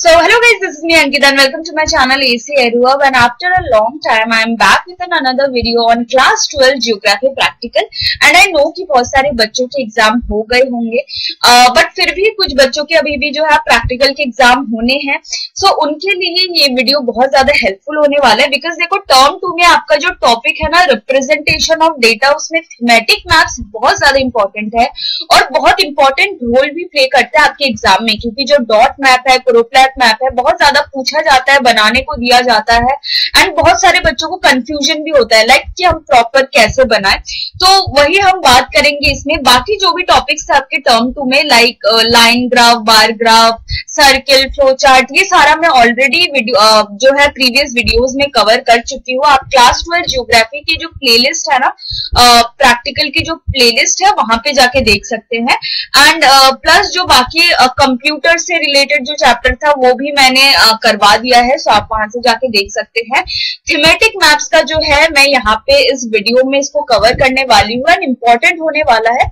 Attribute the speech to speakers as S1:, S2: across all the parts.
S1: So hello guys, this is me Ankita and welcome to my channel AC Airhub, and after a long time I am back with another video on class 12 geography practical. And I know कि बहुत सारे बच्चों के exam हो गए होंगे, but फिर भी कुछ बच्चों के अभी भी जो है प्रैक्टिकल के एग्जाम होने हैं. सो उनके लिए ये वीडियो बहुत ज्यादा हेल्पफुल होने वाला है. बिकॉज देखो टर्म 2 में आपका जो टॉपिक है ना रिप्रेजेंटेशन ऑफ डेटा, उसमें थीमेटिक मैप्स बहुत ज्यादा इंपॉर्टेंट है और बहुत इंपॉर्टेंट रोल भी प्ले करता है आपके एग्जाम में. क्योंकि जो डॉट मैप है, कोरोप्लैट मैप है, बहुत ज्यादा पूछा जाता है, बनाने को दिया जाता है एंड बहुत सारे बच्चों को कंफ्यूजन भी होता है लाइक कि हम प्रॉपर कैसे बनाएं. तो वही हम बात करेंगे इसमें. बाकी जो भी टॉपिक्स थे आपके टर्म 2 में like line graph, bar graph, circle, flow chart, ये सारा मैं ऑलरेडी वीडियो जो है प्रीवियस वीडियोस में कवर कर चुकी हूँ. आप क्लास 12 ज्योग्राफी की जो प्लेलिस्ट है ना, प्रैक्टिकल की जो प्लेलिस्ट है वहां पे जाके देख सकते हैं. एंड प्लस जो बाकी कंप्यूटर से रिलेटेड जो चैप्टर था वो भी मैंने करवा दिया है, सो आप वहां से जाके देख सकते हैं. थीमेटिक मैप्स का जो है मैं यहाँ पे इस वीडियो में इसको कवर करने वाली हूँ एंड इम्पोर्टेंट होने वाला है.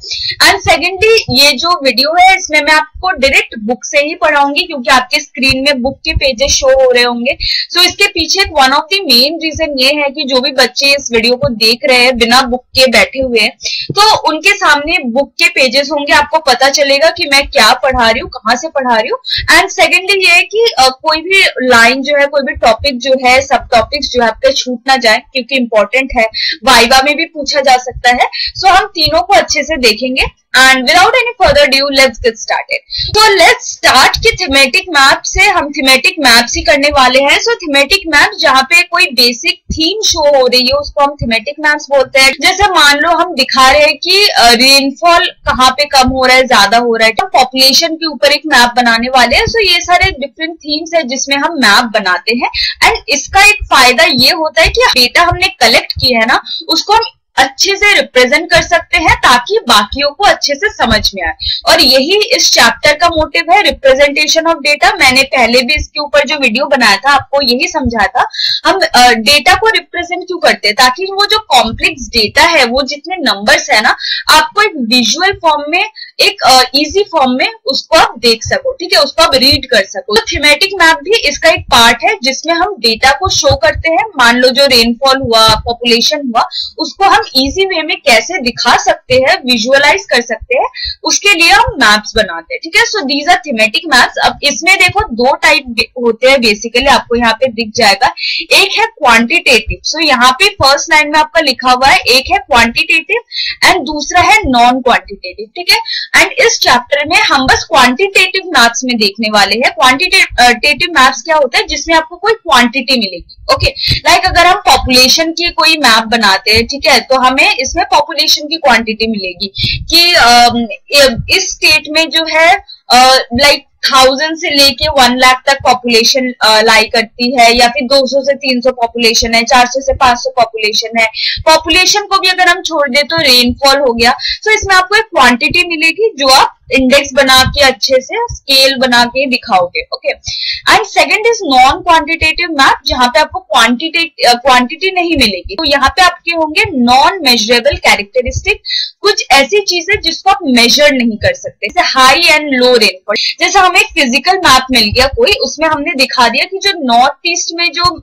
S1: एंड सेकेंडली ये जो वीडियो है इसमें मैं आपको डायरेक्ट बुक से ही पढ़ाऊंगी क्योंकि आपके स्क्रीन में बुक के पेजेस शो हो रहे होंगे. सो इसके पीछे one of the main reason ये है कि जो भी बच्चे इस वीडियो को देख रहे हैं बिना बुक के बैठे हुए हैं, तो उनके सामने बुक के पेजेस होंगे, आपको पता चलेगा कि मैं क्या पढ़ा रही हूँ, कहाँ से पढ़ा रही हूँ. एंड सेकेंडली ये है कि कोई भी लाइन जो है, कोई भी टॉपिक जो है, सब टॉपिक्स जो है आपके छूट ना जाए क्योंकि इंपॉर्टेंट है, वाइवा में भी पूछा जा सकता है. सो हम तीनों को अच्छे से देखेंगे. And without any further ado, let's get started. So let's start कि थीमेटिक मैप से हम थीमेटिक मैप्स ही करने वाले हैं. So थीमेटिक मैप जहाँ पे कोई बेसिक थीम शो हो रही है उसको हम थीमेटिक मैप्स बोलते हैं. जैसे मान लो हम दिखा रहे हैं कि रेनफॉल कहाँ पे कम हो रहा है, ज्यादा हो रहा है, तो पॉपुलेशन के ऊपर एक मैप बनाने वाले हैं. So ये सारे डिफरेंट थीम्स है जिसमें हम मैप बनाते हैं. एंड इसका एक फायदा ये होता है कि डेटा हमने कलेक्ट किया है ना, उसको हम अच्छे से रिप्रेजेंट कर सकते हैं ताकि बाकियों को अच्छे से समझ में आए. और यही इस चैप्टर का मोटिव है, रिप्रेजेंटेशन ऑफ डेटा. मैंने पहले भी इसके ऊपर जो वीडियो बनाया था आपको यही समझाया था. हम डेटा को रिप्रेजेंट क्यों करते हैं, ताकि वो जो कॉम्प्लेक्स डेटा है, वो जितने नंबर्स है ना, आपको एक विजुअल फॉर्म में, एक इजी फॉर्म में उसको आप देख सको. ठीक है, उसको आप रीड कर सको. तो थीमेटिक मैप भी इसका एक पार्ट है जिसमें हम डेटा को शो करते हैं. मान लो जो रेनफॉल हुआ, पॉपुलेशन हुआ, उसको हम इजी वे में कैसे दिखा सकते हैं, विजुअलाइज कर सकते हैं, उसके लिए हम मैप्स बनाते हैं. ठीक है, so these are thematic maps. अब इसमें देखो दो टाइप होते हैं बेसिकली, आपको यहाँ पे दिख जाएगा. एक है क्वांटिटेटिव. सो यहाँ पे फर्स्ट लाइन में आपका लिखा हुआ है, एक है क्वांटिटेटिव एंड दूसरा है नॉन क्वांटिटेटिव. ठीक है, एंड इस चैप्टर में हम बस क्वांटिटेटिव मैप्स में देखने वाले हैं. क्वांटिटेटिव मैप्स क्या होता है, जिसमें आपको कोई क्वांटिटी मिलेगी. ओके, लाइक अगर हम पॉपुलेशन की कोई मैप बनाते हैं, ठीक है, तो हमें इसमें पॉपुलेशन की क्वांटिटी मिलेगी कि इस स्टेट में जो है लाइक 1000 से लेके 1 लाख तक पॉपुलेशन लाई करती है, या फिर 200 से 300 पॉपुलेशन है, 400 से 500 पॉपुलेशन है. पॉपुलेशन को भी अगर हम छोड़ दे तो रेनफॉल हो गया. तो इसमें आपको एक क्वांटिटी मिलेगी जो आप इंडेक्स बना के अच्छे से स्केल बना के दिखाओगे. Okay, and second is non quantitative map, जहां पे आपको क्वांटिटी नहीं मिलेगी. तो यहाँ पे आपके होंगे नॉन मेजरेबल कैरेक्टरिस्टिक, कुछ ऐसी चीजें जिसको आप मेजर नहीं कर सकते, जैसे हाई एंड लो रेनफॉल. जैसे हमें एक फिजिकल मैप मिल गया कोई, उसमें हमने दिखा दिया कि जो नॉर्थ ईस्ट में जो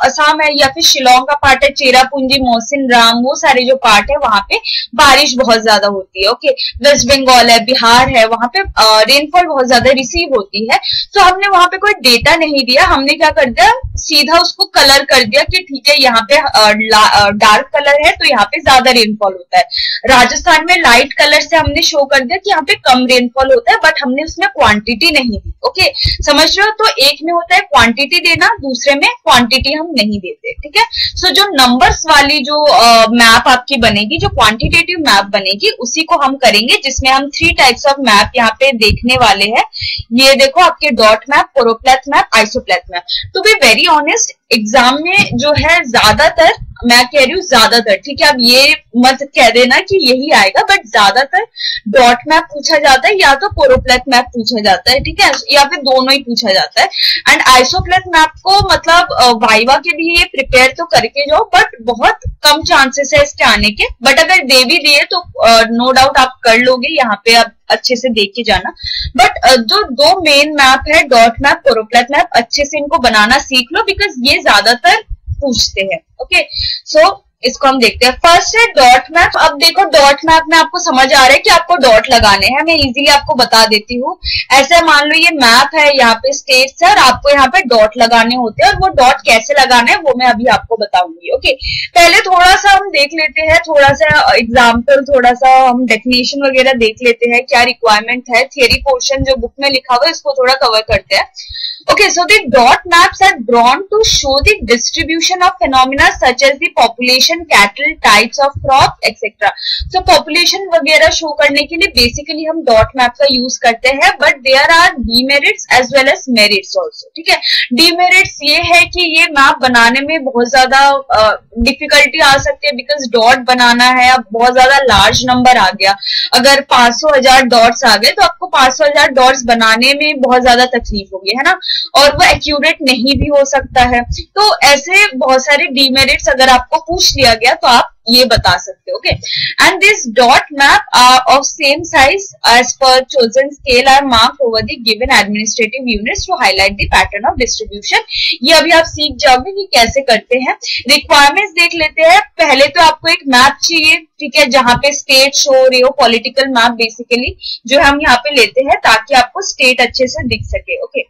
S1: असम है या फिर शिलोंग का पार्ट है, चेरापूंजी, मौसिन राम, वो सारे जो पार्ट है वहां पे बारिश बहुत ज्यादा होती है. ओके, वेस्ट बंगाल है, बिहार है, वहां पे रेनफॉल बहुत ज्यादा रिसीव होती है. तो हमने वहां पे कोई डेटा नहीं दिया, हमने क्या कर दिया, सीधा उसको कलर कर दिया कि ठीक है यहाँ पे डार्क कलर है तो यहाँ पे ज्यादा रेनफॉल होता है. राजस्थान में लाइट कलर से हमने शो कर दिया कि यहाँ पे कम रेनफॉल होता है, बट हमने उसमें क्वांटिटी नहीं दी. ओके, समझ रहे हो? तो एक में होता है क्वांटिटी देना, दूसरे में क्वांटिटी हम नहीं देते. ठीक है, सो जो नंबर्स वाली जो मैप आपकी बनेगी, जो क्वांटिटेटिव मैप बनेगी, उसी को हम करेंगे, जिसमें हम 3 टाइप्स ऑफ मैप यहाँ पे देखने वाले हैं. ये देखो आपके dot map, choropleth map, isopleth map. To be very honest, exam में जो है ज्यादातर मैं कह रही हूँ ज्यादातर, ठीक है। अब ये मत कह देना कि यही आएगा, बट ज्यादातर डॉट मैप पूछा जाता है या तो कोरोप्लेथ मैप पूछा जाता है, ठीक है, या फिर दोनों ही पूछा जाता है। एंड आइसोप्लेथ मैप को मतलब वाइवा के लिए प्रिपेयर तो करके जाओ, बट बहुत कम चांसेस है इसके आने के, बट अगर दे भी दिए तो नो डाउट आप कर लोगे, यहाँ पे आप अच्छे से देख के जाना। बट जो दो मेन मैप है, डॉट मैप, कोरोप्लेथ मैप, अच्छे से इनको बनाना सीख लो, बिकॉज ये ज्यादातर पूछते हैं। ओके, सो इसको हम देखते हैं। फर्स्ट है डॉट मैप। अब देखो डॉट मैप में आपको समझ आ रहा है कि आपको डॉट लगाने हैं, मैं इजीली आपको बता देती हूँ। ऐसे मान लो ये मैप है, यहाँ पे स्टेट्स है और आपको यहाँ पे डॉट लगाने होते हैं, और वो डॉट कैसे लगाना है वो मैं अभी आपको बताऊंगी। ओके, पहले थोड़ा सा हम देख लेते हैं, थोड़ा सा एग्जाम्पल, थोड़ा सा हम डेफिनेशन वगैरह देख लेते हैं, क्या रिक्वायरमेंट है। थियरी पोर्शन जो बुक में लिखा हुआ है इसको थोड़ा कवर करते हैं। Okay, so the dot maps are drawn to show the distribution of phenomena such as the population, cattle, types of crops, etc. So population वगैरह शो करने के लिए बेसिकली हम डॉट मैप का यूज करते हैं, but there are demerits as well as merits also, ठीक है। डीमेरिट्स ये है कि ये मैप बनाने में बहुत ज्यादा डिफिकल्टी आ सकती है, बिकॉज डॉट बनाना है, अब बहुत ज्यादा लार्ज नंबर आ गया। अगर 500,000 डॉट्स आ गए तो आपको 500,000 डॉट्स बनाने में बहुत ज्यादा तकलीफ होगी, है ना, और वो एक्यूरेट नहीं भी हो सकता है। तो ऐसे बहुत सारे डीमेरिट्स अगर आपको पूछ लिया गया तो आप ये बता सकते हो। Okay, and this dot map of same size as per chosen scale are marked over the given administrative units to highlight the pattern of distribution. ये अभी आप सीख जाओगे कि कैसे करते हैं। रिक्वायरमेंट्स देख लेते हैं। पहले तो आपको एक मैप चाहिए, ठीक है, जहां पे स्टेट शो हो रही हो, पॉलिटिकल मैप बेसिकली जो हम यहाँ पे लेते हैं ताकि आपको स्टेट अच्छे से दिख सके। ओके,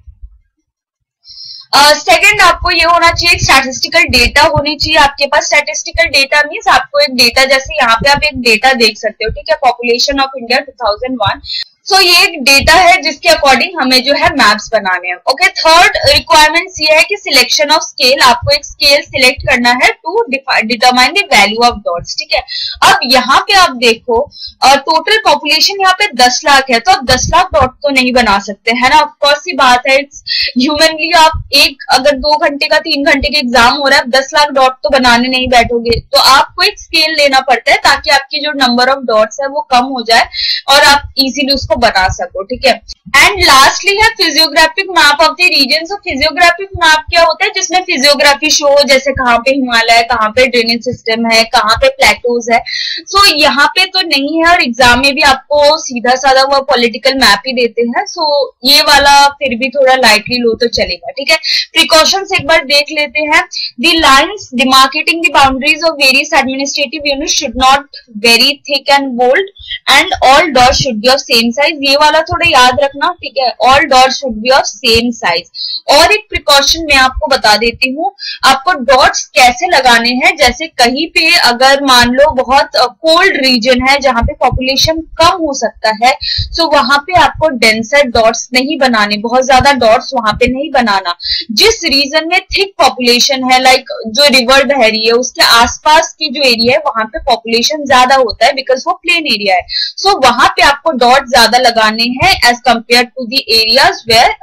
S1: सेकंड आपको ये होना चाहिए, स्टैटिस्टिकल डेटा होनी चाहिए आपके पास। स्टैटिस्टिकल डेटा मींस आपको एक डेटा, जैसे यहाँ पे आप एक डेटा देख सकते हो, ठीक है, पॉपुलेशन ऑफ इंडिया 2001। सो ये एक डेटा है जिसके अकॉर्डिंग हमें जो है मैप्स बनाने हैं। ओके, थर्ड रिक्वायरमेंट्स ये है कि सिलेक्शन ऑफ स्केल, आपको एक स्केल सिलेक्ट करना है to determine the value of dots, ठीक है। अब यहाँ पे आप देखो टोटल पॉपुलेशन यहाँ पे 10 लाख है, तो आप 10 लाख डॉट तो नहीं बना सकते, है ना, ऑफकोर्स सी बात है। ह्यूमनली आप एक अगर 2 घंटे का 3 घंटे का एग्जाम हो रहा है, 10 लाख डॉट तो बनाने नहीं बैठोगे, तो आपको एक स्केल लेना पड़ता है ताकि आपकी जो नंबर ऑफ डॉट्स है वो कम हो जाए और आप इजीली उसको बना सको, ठीक है। एंड लास्टली है physiographic map of the region. So physiographic map क्या होता है, जिसमें फिजियोग्राफी शो हो, जैसे कहाँ पे हिमालय, कहाँ पे ड्रेनेज सिस्टम है, कहाँ पे प्लेटोज है। सो यहाँ पे तो नहीं है, और एग्जाम में भी आपको सीधा साधा वो पॉलिटिकल मैप ही देते हैं। सो ये वाला फिर भी थोड़ा लाइटली लो तो चलेगा, ठीक है। प्रिकॉशंस एक बार देख लेते हैं। The lines demarcating the boundaries of various administrative unit should not very thick and bold and all dots should be of same size. ये वाला थोड़ा याद रखना, ठीक है, all dots should be of same size. और एक प्रिकॉशन मैं आपको बता देती हूँ, आपको डॉट्स कैसे लगाने हैं। जैसे कहीं पे अगर मान लो बहुत कोल्ड रीजन है जहां पे पॉपुलेशन कम हो सकता है, सो वहां पे आपको डेंसर डॉट्स नहीं बनाने, बहुत ज्यादा डॉट्स वहां पे नहीं बनाना। जिस रीजन में थिक पॉपुलेशन है, लाइक जो रिवर बह रही है उसके आसपास की जो एरिया है वहां पे पॉपुलेशन ज्यादा होता है, बिकॉज वो प्लेन एरिया है। सो वहां पे आपको डॉट ज्यादा लगाने हैं as compare to the areas where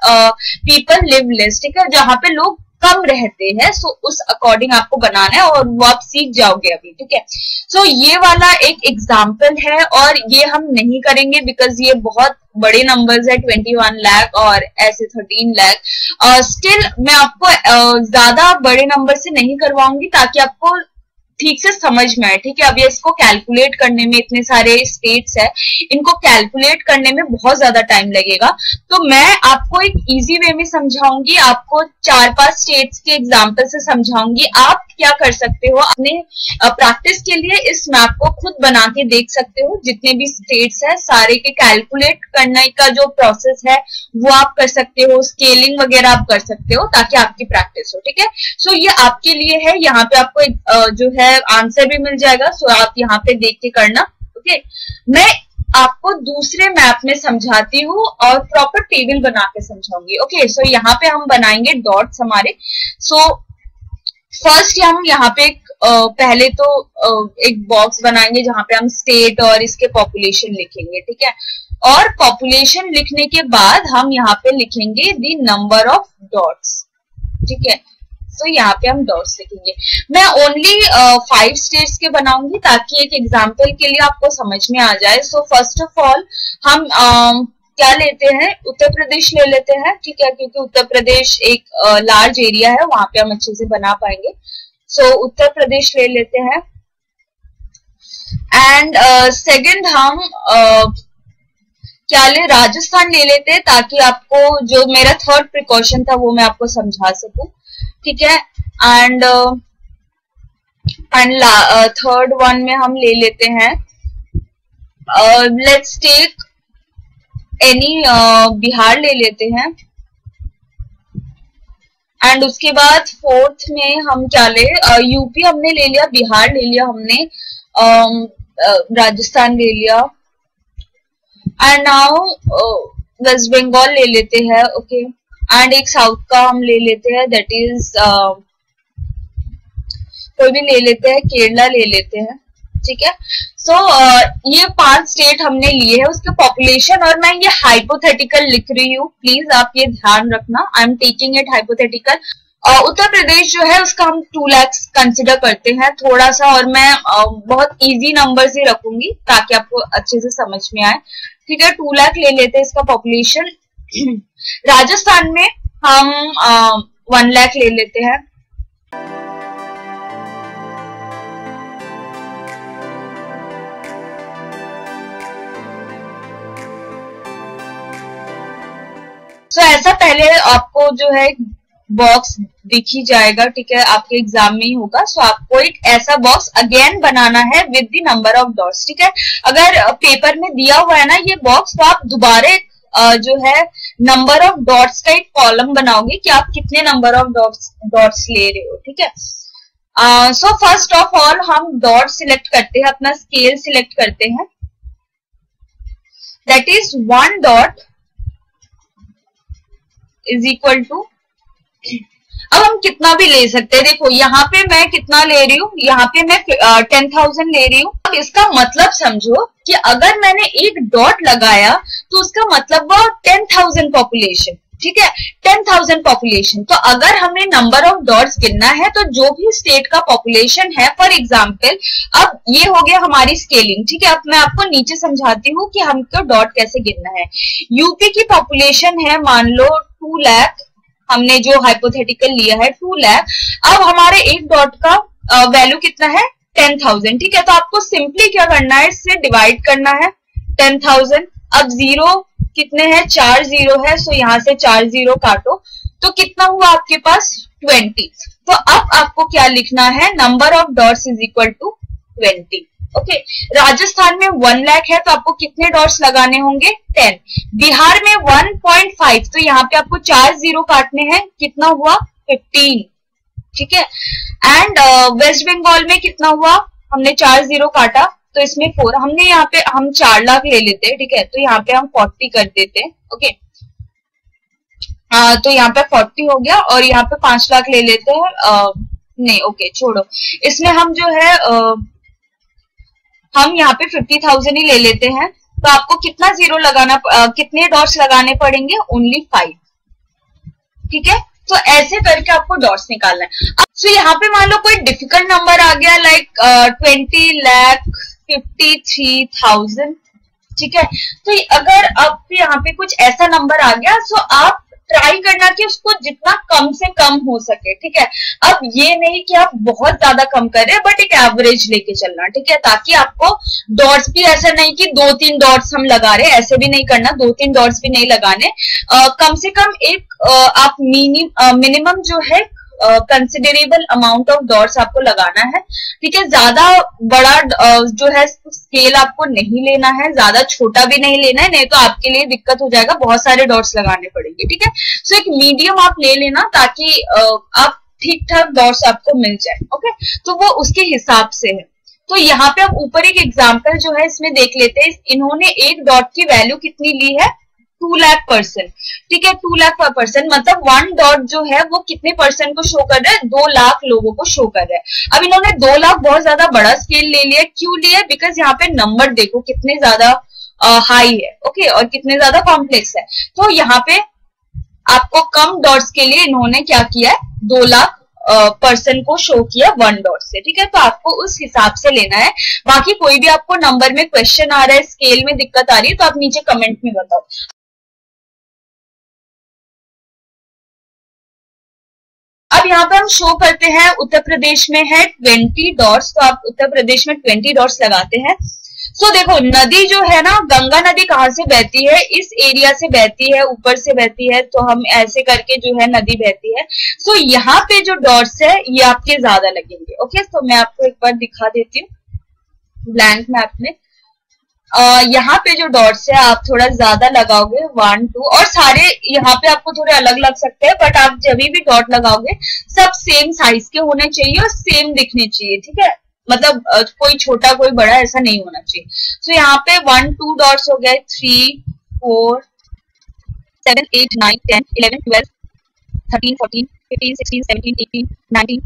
S1: people live less, ठीक है, जहां पे लोग कम रहते हैं। सो उस अकॉर्डिंग आपको बनाना है और वो आप सीख जाओगे अभी, ठीक है। सो ये वाला एक एग्जाम्पल है और ये हम नहीं करेंगे बिकॉज ये बहुत बड़े नंबर्स है, 21 लाख और ऐसे 13 लाख। स्टिल मैं आपको ज्यादा बड़े नंबर से नहीं करवाऊंगी ताकि आपको ठीक से समझ में आए, ठीक है। अब ये इसको कैलकुलेट करने में, इतने सारे स्टेट्स है, इनको कैलकुलेट करने में बहुत ज्यादा टाइम लगेगा। तो मैं आपको एक इजी वे में समझाऊंगी, आपको 4-5 स्टेट्स के एग्जांपल से समझाऊंगी। आप क्या कर सकते हो, अपने प्रैक्टिस के लिए इस मैप को खुद बना के देख सकते हो। जितने भी स्टेट्स है सारे के कैलकुलेट करने का जो प्रोसेस है वो आप कर सकते हो, स्केलिंग वगैरह आप कर सकते हो ताकि आपकी प्रैक्टिस हो, ठीक है। सो ये आपके लिए है, यहाँ पे आपको जो है आंसर भी मिल जाएगा। सो आप यहाँ पे देख के करना, ओके। मैं आपको दूसरे मैप में समझाती हूँ और प्रॉपर टेबल बना के समझाऊंगी, ओके। सो यहाँ पे हम बनाएंगे डॉट्स हमारे। सो फर्स्ट हम यहाँ पे पहले तो एक बॉक्स बनाएंगे जहां पे हम स्टेट और इसके पॉपुलेशन लिखेंगे, ठीक है। और पॉपुलेशन लिखने के बाद हम यहाँ पे लिखेंगे द नंबर ऑफ डॉट्स, ठीक है। तो यहाँ पे हम डॉट्स लिखेंगे। मैं ओनली 5 स्टेट्स के बनाऊंगी ताकि एक एग्जाम्पल के लिए आपको समझ में आ जाए। सो फर्स्ट ऑफ ऑल हम क्या लेते हैं, उत्तर प्रदेश ले लेते हैं, ठीक है, क्योंकि उत्तर प्रदेश एक लार्ज एरिया है, वहां पे हम अच्छे से बना पाएंगे। सो उत्तर प्रदेश ले लेते हैं। एंड सेकंड हम क्या ले, राजस्थान ले लेते हैं, ताकि आपको जो मेरा थर्ड प्रिकॉशन था वो मैं आपको समझा सकूं, ठीक है। एंड थर्ड वन में हम ले लेते हैं, लेट्स टेक एनी बिहार ले लेते हैं। एंड उसके बाद फोर्थ में हम क्या ले, यूपी हमने ले लिया, बिहार ले लिया हमने, राजस्थान ले लिया। एंड नाउ वेस्ट बंगाल ले लेते हैं, ओके। एंड एक साउथ का हम ले लेते हैं, दैट इज कोई भी ले लेते हैं, केरला ले लेते हैं, ठीक है। सो ये 5 स्टेट हमने लिए हैं, उसके पॉपुलेशन, और मैं ये हाइपोथेटिकल लिख रही हूँ, प्लीज आप ये ध्यान रखना, I am taking it hypothetical. Uttar Pradesh जो है उसका हम 2 लाख कंसिडर करते हैं थोड़ा सा, और मैं बहुत इजी नंबर्स ही रखूंगी ताकि आपको अच्छे से समझ में आए, ठीक है। 2 लाख ले लेते हैं इसका पॉपुलेशन। राजस्थान में हम 1 लाख ले लेते हैं। तो ऐसा पहले आपको जो है बॉक्स दिख ही जाएगा, ठीक है, आपके एग्जाम में ही होगा। सो आपको एक ऐसा बॉक्स अगेन बनाना है with the number of dots, ठीक है। अगर पेपर में दिया हुआ है ना ये बॉक्स, तो आप दोबारा जो है नंबर ऑफ डॉट्स का एक कॉलम बनाओगे कि आप कितने नंबर ऑफ डॉट्स ले रहे हो, ठीक है। सो फर्स्ट ऑफ ऑल हम डॉट सिलेक्ट करते हैं, अपना स्केल सिलेक्ट करते हैं, that is 1 dot is equal to, अब हम कितना भी ले सकते हैं। देखो यहाँ पे मैं कितना ले रही हूँ, यहाँ पे मैं 10,000 ले रही हूँ। अब इसका मतलब समझो कि अगर मैंने एक डॉट लगाया तो उसका मतलब वो 10,000 पॉपुलेशन, ठीक है, 10,000 पॉपुलेशन। तो अगर हमें नंबर ऑफ डॉट्स गिनना है तो जो भी स्टेट का पॉपुलेशन है, फॉर एग्जाम्पल अब ये हो गया हमारी स्केलिंग, ठीक है। अब मैं आपको नीचे समझाती हूँ कि हमको डॉट कैसे गिनना है। यूपी की पॉपुलेशन है मान लो 2 लाख, हमने जो हाइपोथेटिकल लिया है 2 लाख। अब हमारे एक डॉट का वैल्यू कितना है, 10,000, ठीक है। तो आपको सिंपली क्या करना है, इससे डिवाइड करना है 10,000। अब जीरो कितने हैं, 4 जीरो है, सो यहां से 4 जीरो काटो, तो कितना हुआ आपके पास 20। तो अब आपको क्या लिखना है, number of dots is equal to 20, okay. Rajasthan में 1 लाख है, तो आपको कितने डॉट्स लगाने होंगे, 10। बिहार में 1.5, तो यहाँ पे आपको 4 जीरो काटने हैं, कितना हुआ 15, ठीक है। एंड वेस्ट बंगाल में कितना हुआ, हमने 4 जीरो काटा, तो इसमें 4, हमने यहाँ पे हम 4 लाख ले लेते हैं, ठीक है। तो यहाँ पे हम 40 कर देते हैं, ओके। तो यहाँ पे 40 हो गया, और यहाँ पे 5 लाख ले लेते हैं, नहीं ओके छोड़ो, इसमें हम जो है हम यहाँ पे 50,000 ही ले लेते हैं। तो आपको कितना जीरो लगाना, कितने डॉट्स लगाने पड़ेंगे, ओनली 5, ठीक है। तो ऐसे करके आपको डॉट्स निकालना है। अब तो यहाँ पे मान लो कोई डिफिकल्ट नंबर आ गया, लाइक 20,53,000, ठीक है। तो अगर अब यहाँ पे कुछ ऐसा नंबर आ गया, तो आप ट्राई करना कि उसको जितना कम से कम हो सके, ठीक है। अब ये नहीं कि आप बहुत ज्यादा कम कर रहे हैं, बट एक एवरेज लेके चलना, ठीक है, ताकि आपको डॉट्स भी ऐसा नहीं कि 2-3 डॉट्स हम लगा रहे हैं, ऐसे भी नहीं करना, 2-3 डॉट्स भी नहीं लगाने। कम से कम एक आप मिनिमम जो है कंसिडरेबल अमाउंट ऑफ डॉट्स आपको लगाना है, ठीक है। ज्यादा बड़ा जो है स्केल आपको नहीं लेना है, ज्यादा छोटा भी नहीं लेना है, नहीं तो आपके लिए दिक्कत हो जाएगा, बहुत सारे डॉट्स लगाने पड़ेंगे, ठीक है। सो एक मीडियम आप ले लेना ताकि आप ठीक ठाक डॉट्स आपको मिल जाए, ओके। तो वो उसके हिसाब से है। तो यहाँ पे हम ऊपर एक एग्जाम्पल जो है इसमें देख लेते हैं, इन्होंने एक डॉट की वैल्यू कितनी ली है, 2 लाख परसेंट, ठीक है। 2 लाख पर पर्सन मतलब 1 डॉट जो है वो कितने परसेंट को शो कर रहा है, 2 लाख लोगों को शो कर रहा है। अब इन्होंने 2 लाख बहुत ज्यादा बड़ा स्केल ले लिया, क्यों लिया, बिकॉज यहाँ पे नंबर देखो कितने ज्यादा हाई है, ओके, और कितने ज्यादा कॉम्प्लेक्स है। तो यहाँ पे आपको कम डॉट्स के लिए इन्होंने क्या किया है, 2 लाख पर्सन को शो किया 1 डॉट से, ठीक है। तो आपको उस हिसाब से लेना है। बाकी कोई भी आपको नंबर में क्वेश्चन आ रहा है, स्केल में दिक्कत आ रही है, तो आप नीचे कमेंट में बताओ। अब यहाँ पे हम शो करते हैं उत्तर प्रदेश में है 20 डॉट्स, तो आप उत्तर प्रदेश में 20 डॉट्स लगाते हैं। सो देखो नदी जो है ना, गंगा नदी कहाँ से बहती है, इस एरिया से बहती है, ऊपर से बहती है, तो हम ऐसे करके जो है नदी बहती है। सो यहाँ पे जो डॉट्स है ये आपके ज्यादा लगेंगे। ओके, तो मैं आपको एक बार दिखा देती हूँ ब्लैंक मैप में। यहाँ पे जो डॉट्स है आप थोड़ा ज्यादा लगाओगे, 1 2, और सारे यहाँ पे आपको थोड़े अलग लग सकते हैं, बट आप जब भी डॉट लगाओगे सब सेम साइज के होने चाहिए और सेम दिखने चाहिए, ठीक है। मतलब कोई छोटा कोई बड़ा ऐसा नहीं होना चाहिए। सो यहाँ पे 1 2 डॉट्स हो गए, 3 4 7 8 9 10 11 12 13 14 15 16 17 18 19,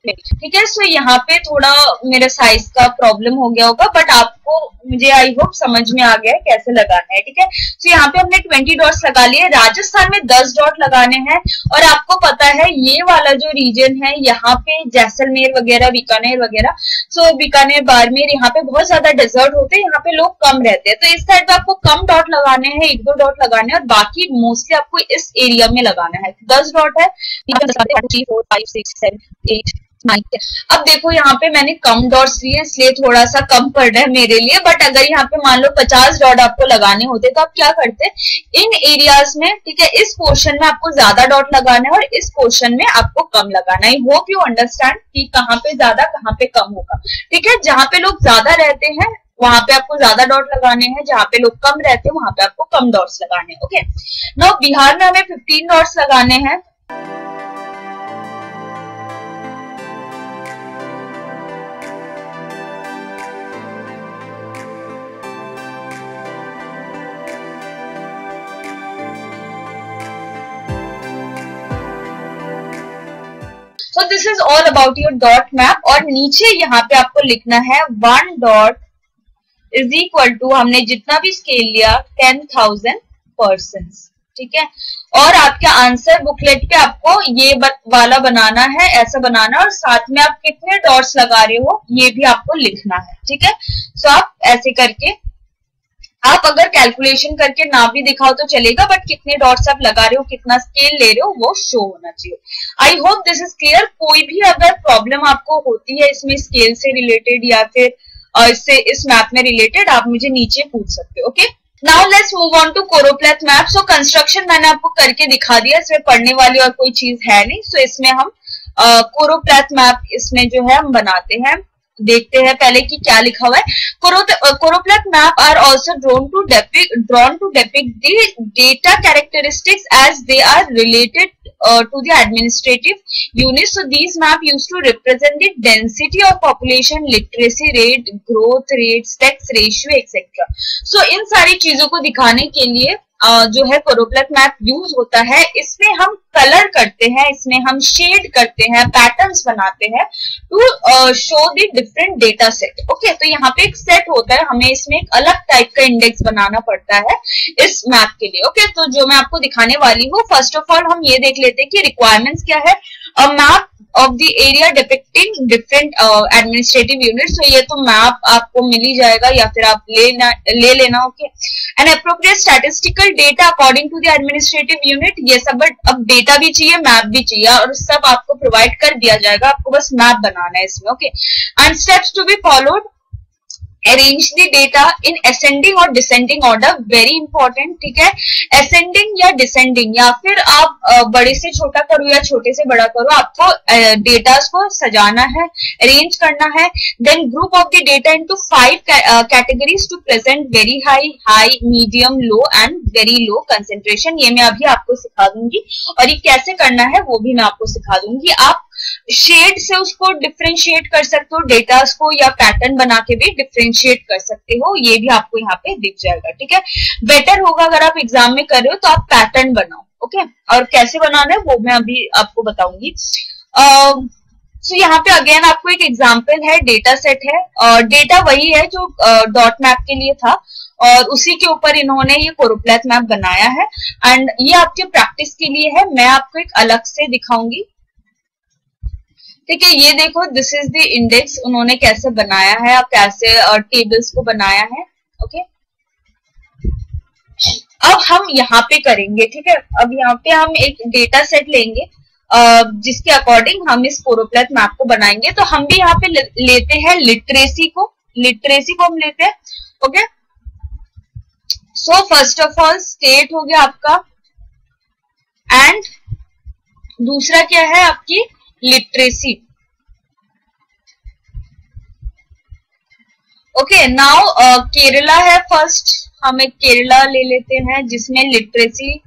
S1: ठीक है। सो यहाँ पे थोड़ा मेरे साइज का प्रॉब्लम हो गया होगा, बट आपको मुझे आई होप समझ में आ गया है कैसे लगाना है, ठीक है। सो यहाँ पे हमने 20 डॉट्स लगा लिए। राजस्थान में 10 डॉट लगाने हैं, और आपको पता है ये वाला जो रीजन है यहाँ पे जैसलमेर वगैरह, बीकानेर वगैरह, सो बीकानेर बाड़मेर, यहाँ पे बहुत ज्यादा डेजर्ट होते हैं, यहाँ पे लोग कम रहते हैं, तो इस साइड पे आपको कम डॉट लगाने हैं, 1 2 डॉट लगाने हैं, और बाकी मोस्टली आपको इस एरिया में लगाना है। 10 डॉट है, 3 4 5 6 7 8 9 10। अब देखो यहाँ पे मैंने कम डॉट्स लिए, इसलिए थोड़ा सा कम पड़ रहा है मेरे लिए, बट अगर यहाँ पे मान लो 50 डॉट आपको लगाने होते तो आप क्या करते, इन एरियाज में, ठीक है, इस पोर्शन में आपको ज्यादा डॉट लगाना है और इस पोर्शन में आपको कम लगाना है। आई होप यू अंडरस्टैंड कि कहाँ पे ज्यादा कहाँ पे कम होगा, ठीक है। जहां पे लोग ज्यादा रहते हैं वहां पे आपको ज्यादा डॉट लगाने हैं, जहां पे लोग कम रहते हैं वहां पे आपको कम डॉट्स लगाने हैं। ओके, नाउ बिहार में हमें 15 डॉट्स लगाने हैं। So this is all about your dot map। और नीचे यहाँ पे आपको लिखना है 1 डॉट इज इक्वल टू, हमने जितना भी स्केल लिया 10,000 पर्सन्स, ठीक है। और आपके आंसर बुकलेट पे आपको ये वाला बनाना है, ऐसा बनाना है, और साथ में आप कितने डॉट्स लगा रहे हो ये भी आपको लिखना है, ठीक है। सो आप ऐसे करके, आप अगर कैलकुलेशन करके ना भी दिखाओ तो चलेगा, बट कितने डॉट्स आप लगा रहे हो, कितना स्केल ले रहे हो, वो शो होना चाहिए। I hope this is clear. कोई भी अगर प्रॉब्लम आपको होती है इसमें स्केल से रिलेटेड या फिर इससे इस मैप में रिलेटेड, आप मुझे नीचे पूछ सकते हो। Okay, now let's move on to choropleth map. So construction मैंने आपको करके दिखा दिया, इसमें पढ़ने वाली और कोई चीज है नहीं। सो इसमें हम कोरोप्लेथ मैप इसमें जो है हम बनाते हैं। देखते हैं पहले कि क्या लिखा हुआ है। Choropleth map are also drawn to depict the data characteristics as they are related to the administrative units. So these map used to represent the density of population, literacy rate, growth rates, tax ratio, etc. So इन सारी चीजों को दिखाने के लिए जो है choropleth map use होता है। इसमें हम कलर करते हैं, इसमें हम शेड करते हैं, पैटर्न्स बनाते हैं to show the different data set. Okay, तो यहाँ पे एक सेट होता है, हमें इसमें एक अलग टाइप का इंडेक्स बनाना पड़ता है इस मैप के लिए। ओके, तो जो मैं आपको दिखाने वाली हूँ, फर्स्ट ऑफ ऑल हम ये देख लेते हैं कि रिक्वायरमेंट्स क्या है। A map of the area depicting different administrative units। so ये तो मैप आपको मिल ही जाएगा या फिर आप ले लेना। Okay, an appropriate statistical data according to the administrative unit। ये सब अब डेटा भी चाहिए, मैप भी चाहिए, और सब आपको प्रोवाइड कर दिया जाएगा, आपको बस मैप बनाना है इसमें। Okay, and steps to be followed, arrange the data in ascending और डिसेंडिंग ऑर्डर, वेरी इंपॉर्टेंट, ठीक है। असेंडिंग या डिसेंडिंग, या फिर आप बड़े से छोटा करो या छोटे से बड़ा करो, आपको डेटा को सजाना है, अरेंज करना है। Then group of the data into 5 categories to present very high, high, medium, low and very low concentration. ये मैं अभी आपको सिखा दूंगी, और ये कैसे करना है वो भी मैं आपको सिखा दूंगी। आप शेड से उसको डिफरेंशिएट कर सकते हो, डेटास को, या पैटर्न बना के भी डिफरेंशिएट कर सकते हो, ये भी आपको यहाँ पे दिख जाएगा, ठीक है। बेटर होगा अगर आप एग्जाम में कर रहे हो तो आप पैटर्न बनाओ। ओके, और कैसे बनाना है वो मैं अभी आपको बताऊंगी। सो यहाँ पे अगेन आपको एक एग्जाम्पल है, डेटा सेट है, और डेटा वही है जो डॉट मैप के लिए था, और उसी के ऊपर इन्होंने ये कोरोप्लेथ मैप बनाया है। एंड ये आपके प्रैक्टिस के लिए है, मैं आपको एक अलग से दिखाऊंगी। ठीक है, ये देखो दिस इज द इंडेक्स, उन्होंने कैसे बनाया है और कैसे टेबल्स को बनाया है। ओके, अब हम यहाँ पे करेंगे। ठीक है, अब यहाँ पे हम एक डेटा सेट लेंगे जिसके अकॉर्डिंग हम इस कोरोप्लेथ मैप को बनाएंगे। तो हम भी यहाँ पे लेते हैं लिटरेसी को हम लेते हैं। Okay, so first of all state हो गया आपका, एंड दूसरा क्या है आपकी लिटरेसी। ओके, नाउ केरला है फर्स्ट, हम एक केरला ले लेते हैं जिसमें लिटरेसी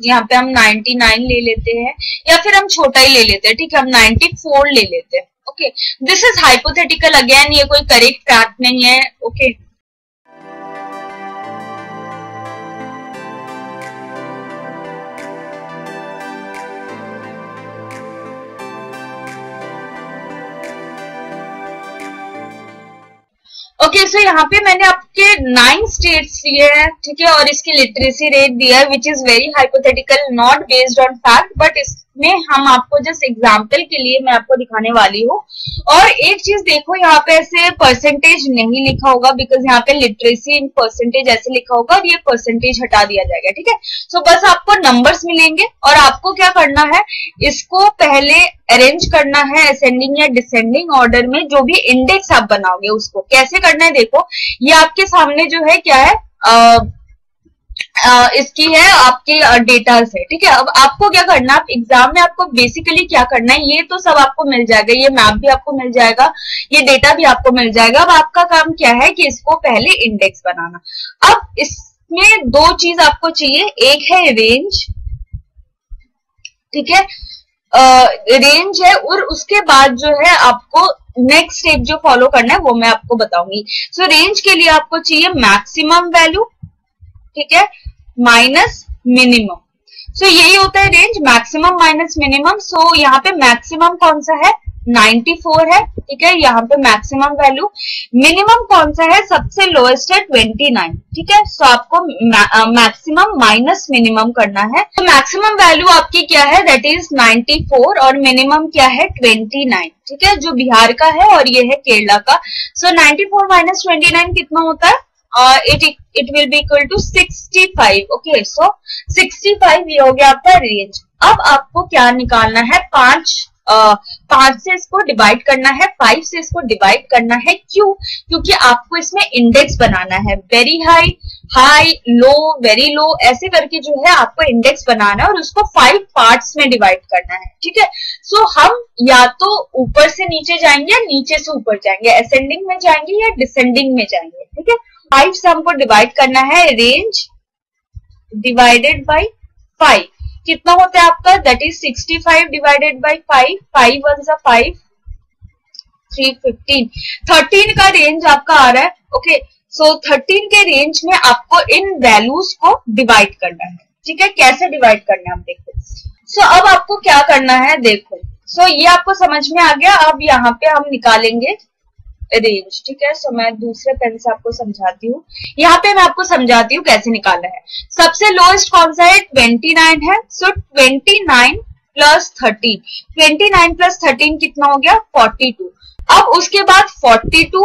S1: यहाँ पे हम 99 ले लेते हैं, या फिर हम छोटा ही ले लेते हैं। ठीक है, हम 94 ले लेते हैं। Okay, this is hypothetical, again ये कोई करेक्ट फैक्ट नहीं है। ओके, ओके, सो यहाँ पे मैंने आपके 9 स्टेट्स लिए हैं। ठीक है, और इसकी लिटरेसी रेट दिया है which is very hypothetical, not based on fact, but इसमें हम आपको जस्ट एग्जाम्पल के लिए मैं आपको दिखाने वाली हूँ। और एक चीज देखो, यहाँ पे ऐसे परसेंटेज नहीं लिखा होगा, बिकॉज यहाँ पे लिटरेसी इन परसेंटेज ऐसे लिखा होगा और ये परसेंटेज हटा दिया जाएगा। ठीक है, सो बस आपको नंबर्स मिलेंगे और आपको क्या करना है, इसको पहले अरेंज करना है असेंडिंग या डिसेंडिंग ऑर्डर में। जो भी इंडेक्स आप बनाओगे उसको कैसे करना है, देखो ये आपके सामने जो है क्या है, इसकी है आपके डेटा से। ठीक है, अब आपको क्या करना है, एग्जाम में आपको बेसिकली क्या करना है, ये तो सब आपको मिल जाएगा, ये मैप भी आपको मिल जाएगा, ये डेटा भी आपको मिल जाएगा। अब आपका काम क्या है कि इसको पहले इंडेक्स बनाना। अब इसमें दो चीज आपको चाहिए, एक है रेंज, ठीक है, रेंज है, और उसके बाद जो है आपको नेक्स्ट स्टेप जो फॉलो करना है वो मैं आपको बताऊंगी। सो रेंज के लिए आपको चाहिए मैक्सिमम वैल्यू, ठीक है, माइनस मिनिमम। सो यही होता है रेंज, मैक्सिमम माइनस मिनिमम। सो यहाँ पे मैक्सिमम कौन सा है, 94 है। ठीक है, यहाँ पे मैक्सिमम वैल्यू। मिनिमम कौन सा है, सबसे लोएस्ट है 29। ठीक है, सो आपको मैक्सिमम माइनस मिनिमम करना है। तो मैक्सिमम वैल्यू आपकी क्या है, दैट इज 94, और मिनिमम क्या है 29। ठीक है, जो बिहार का है और ये है केरला का। सो 94 माइनस 29 कितना होता है, it will be equal to 65. Okay, सो 65 ये हो गया आपका रेंज। अब आपको क्या निकालना है, 5 से इसको डिवाइड करना है, 5 से इसको डिवाइड करना है। क्यों, क्योंकि आपको इसमें इंडेक्स बनाना है, वेरी हाई, हाई, लो, वेरी लो, ऐसे करके जो है आपको इंडेक्स बनाना है और उसको 5 पार्ट्स में डिवाइड करना है। ठीक है, सो हम या तो ऊपर से नीचे जाएंगे या नीचे से ऊपर जाएंगे, असेंडिंग में जाएंगे या डिसेंडिंग में जाएंगे। ठीक है, 5 से हमको डिवाइड करना है, रेंज डिवाइडेड बाई 5 कितना होता है आपका, दैट इज 65 डिवाइडेड बाई 5, 5 1 जा 5, 3 15, 13 का रेंज आपका आ रहा है। ओके, सो 13 के रेंज में आपको इन वैल्यूज को डिवाइड करना है। ठीक है, कैसे डिवाइड करना है हम देखो। सो अब आपको क्या करना है, देखो, सो ये आपको समझ में आ गया। अब यहाँ पे हम निकालेंगे रेंज। ठीक है, सो मैं दूसरे पेन से आपको समझाती हूँ, यहाँ पे मैं आपको समझाती हूँ कैसे निकालना है। सबसे लोएस्ट कौन सा है, 29 है। सो 29 प्लस 13, 29 प्लस 13 कितना हो गया, 42। अब उसके बाद 42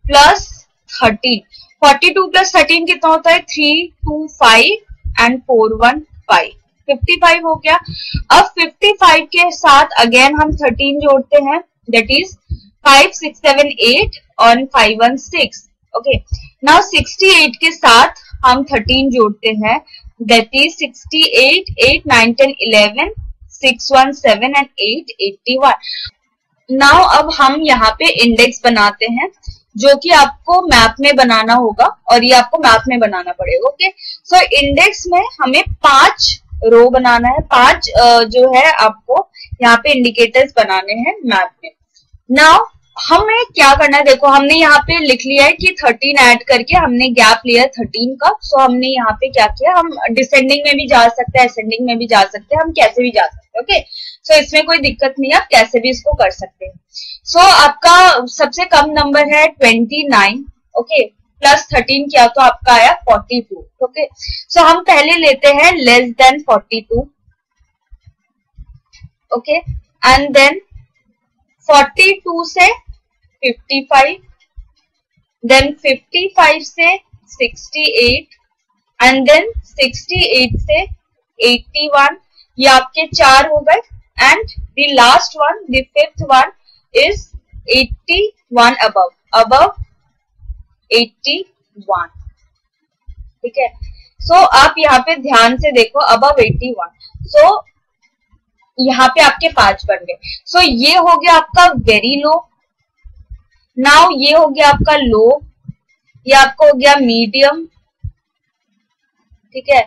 S1: प्लस 13, 42 प्लस 13 कितना होता है, 3 2 5 एंड 4 1 5, 55 हो गया। अब 55 के साथ अगेन हम 13 जोड़ते हैं, दैट इज 5 6 7 8 और 5 1 6। ओके, नाउ 68 के साथ हम 13 जोड़ते हैं, दैट इज 68 8 9 10 11 6 1 7 एंड 8 81। नाउ अब हम यहाँ पे इंडेक्स बनाते हैं, जो कि आपको मैप में बनाना होगा और ये आपको मैप में बनाना पड़ेगा। ओके, सो इंडेक्स में हमें 5 रो बनाना है, 5 जो है आपको यहाँ पे इंडिकेटर्स बनाने हैं मैप में। नाउ हमें क्या करना है, देखो हमने यहाँ पे लिख लिया है कि 13 ऐड करके हमने गैप लिया 13 का। सो हमने यहाँ पे क्या किया, हम डिसेंडिंग में भी जा सकते हैं, असेंडिंग में भी जा सकते हैं, हम कैसे भी जा सकते हैं। ओके, सो इसमें कोई दिक्कत नहीं है, आप कैसे भी इसको कर सकते हैं। सो आपका सबसे कम नंबर है 29। ओके, प्लस 13 किया तो आपका आया 42। ओके, सो हम पहले लेते हैं less than 42। Okay, and then 42 से 55, देन 55 से 68, एंड देन 68 से 81. ये आपके 4 हो गए. And the last one, the fifth one is 81 above 81. ठीक है. सो आप यहाँ पे ध्यान से देखो, अबव 81. सो यहाँ पे आपके 5 बन गए. सो ये हो गया आपका वेरी लो. नाउ ये हो गया आपका लो, ये आपका हो गया मीडियम. ठीक है.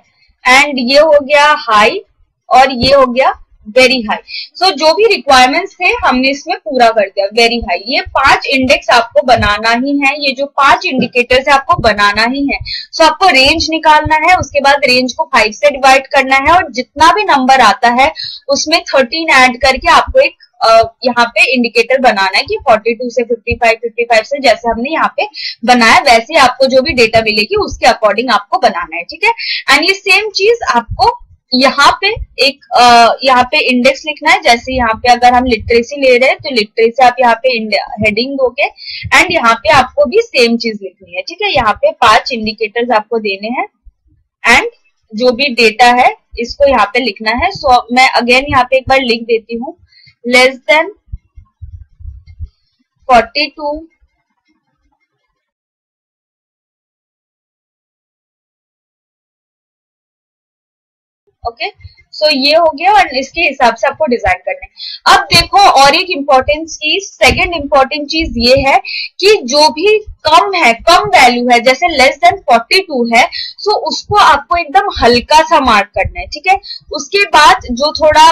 S1: एंड ये हो गया हाई, और ये हो गया वेरी हाई. सो जो भी रिक्वायरमेंट्स थे हमने इसमें पूरा कर दिया. वेरी हाई, ये 5 इंडेक्स आपको बनाना ही है. ये जो 5 इंडिकेटर्स है आपको बनाना ही है. सो आपको रेंज निकालना है, उसके बाद रेंज को 5 से डिवाइड करना है, और जितना भी नंबर आता है उसमें 13 ऐड करके आपको एक यहाँ पे इंडिकेटर बनाना है कि 42 से 55, 55 से जैसे हमने यहाँ पे बनाया वैसे आपको जो भी डेटा मिलेगी उसके अकॉर्डिंग आपको बनाना है. ठीक है. एंड ये सेम चीज आपको यहाँ पे एक यहाँ पे इंडेक्स लिखना है. जैसे यहाँ पे अगर हम लिटरेसी ले रहे हैं तो लिटरेसी आप यहाँ पे हेडिंग दोगे, एंड यहाँ पे आपको भी सेम चीज लिखनी है. ठीक है. यहाँ पे 5 इंडिकेटर्स आपको देने हैं, एंड जो भी डेटा है इसको यहाँ पे लिखना है. सो मैं अगेन यहाँ पे एक बार लिख देती हूँ. Less than 42, okay. सो ये हो गया, और इसके हिसाब से आपको डिजाइन करना है. अब देखो, और एक इम्पोर्टेंट चीज, सेकंड इम्पोर्टेंट चीज ये है कि जो भी कम है, कम वैल्यू है, जैसे लेस देन 42 है, सो उसको आपको एकदम हल्का सा मार्क करना है. ठीक है. उसके बाद जो थोड़ा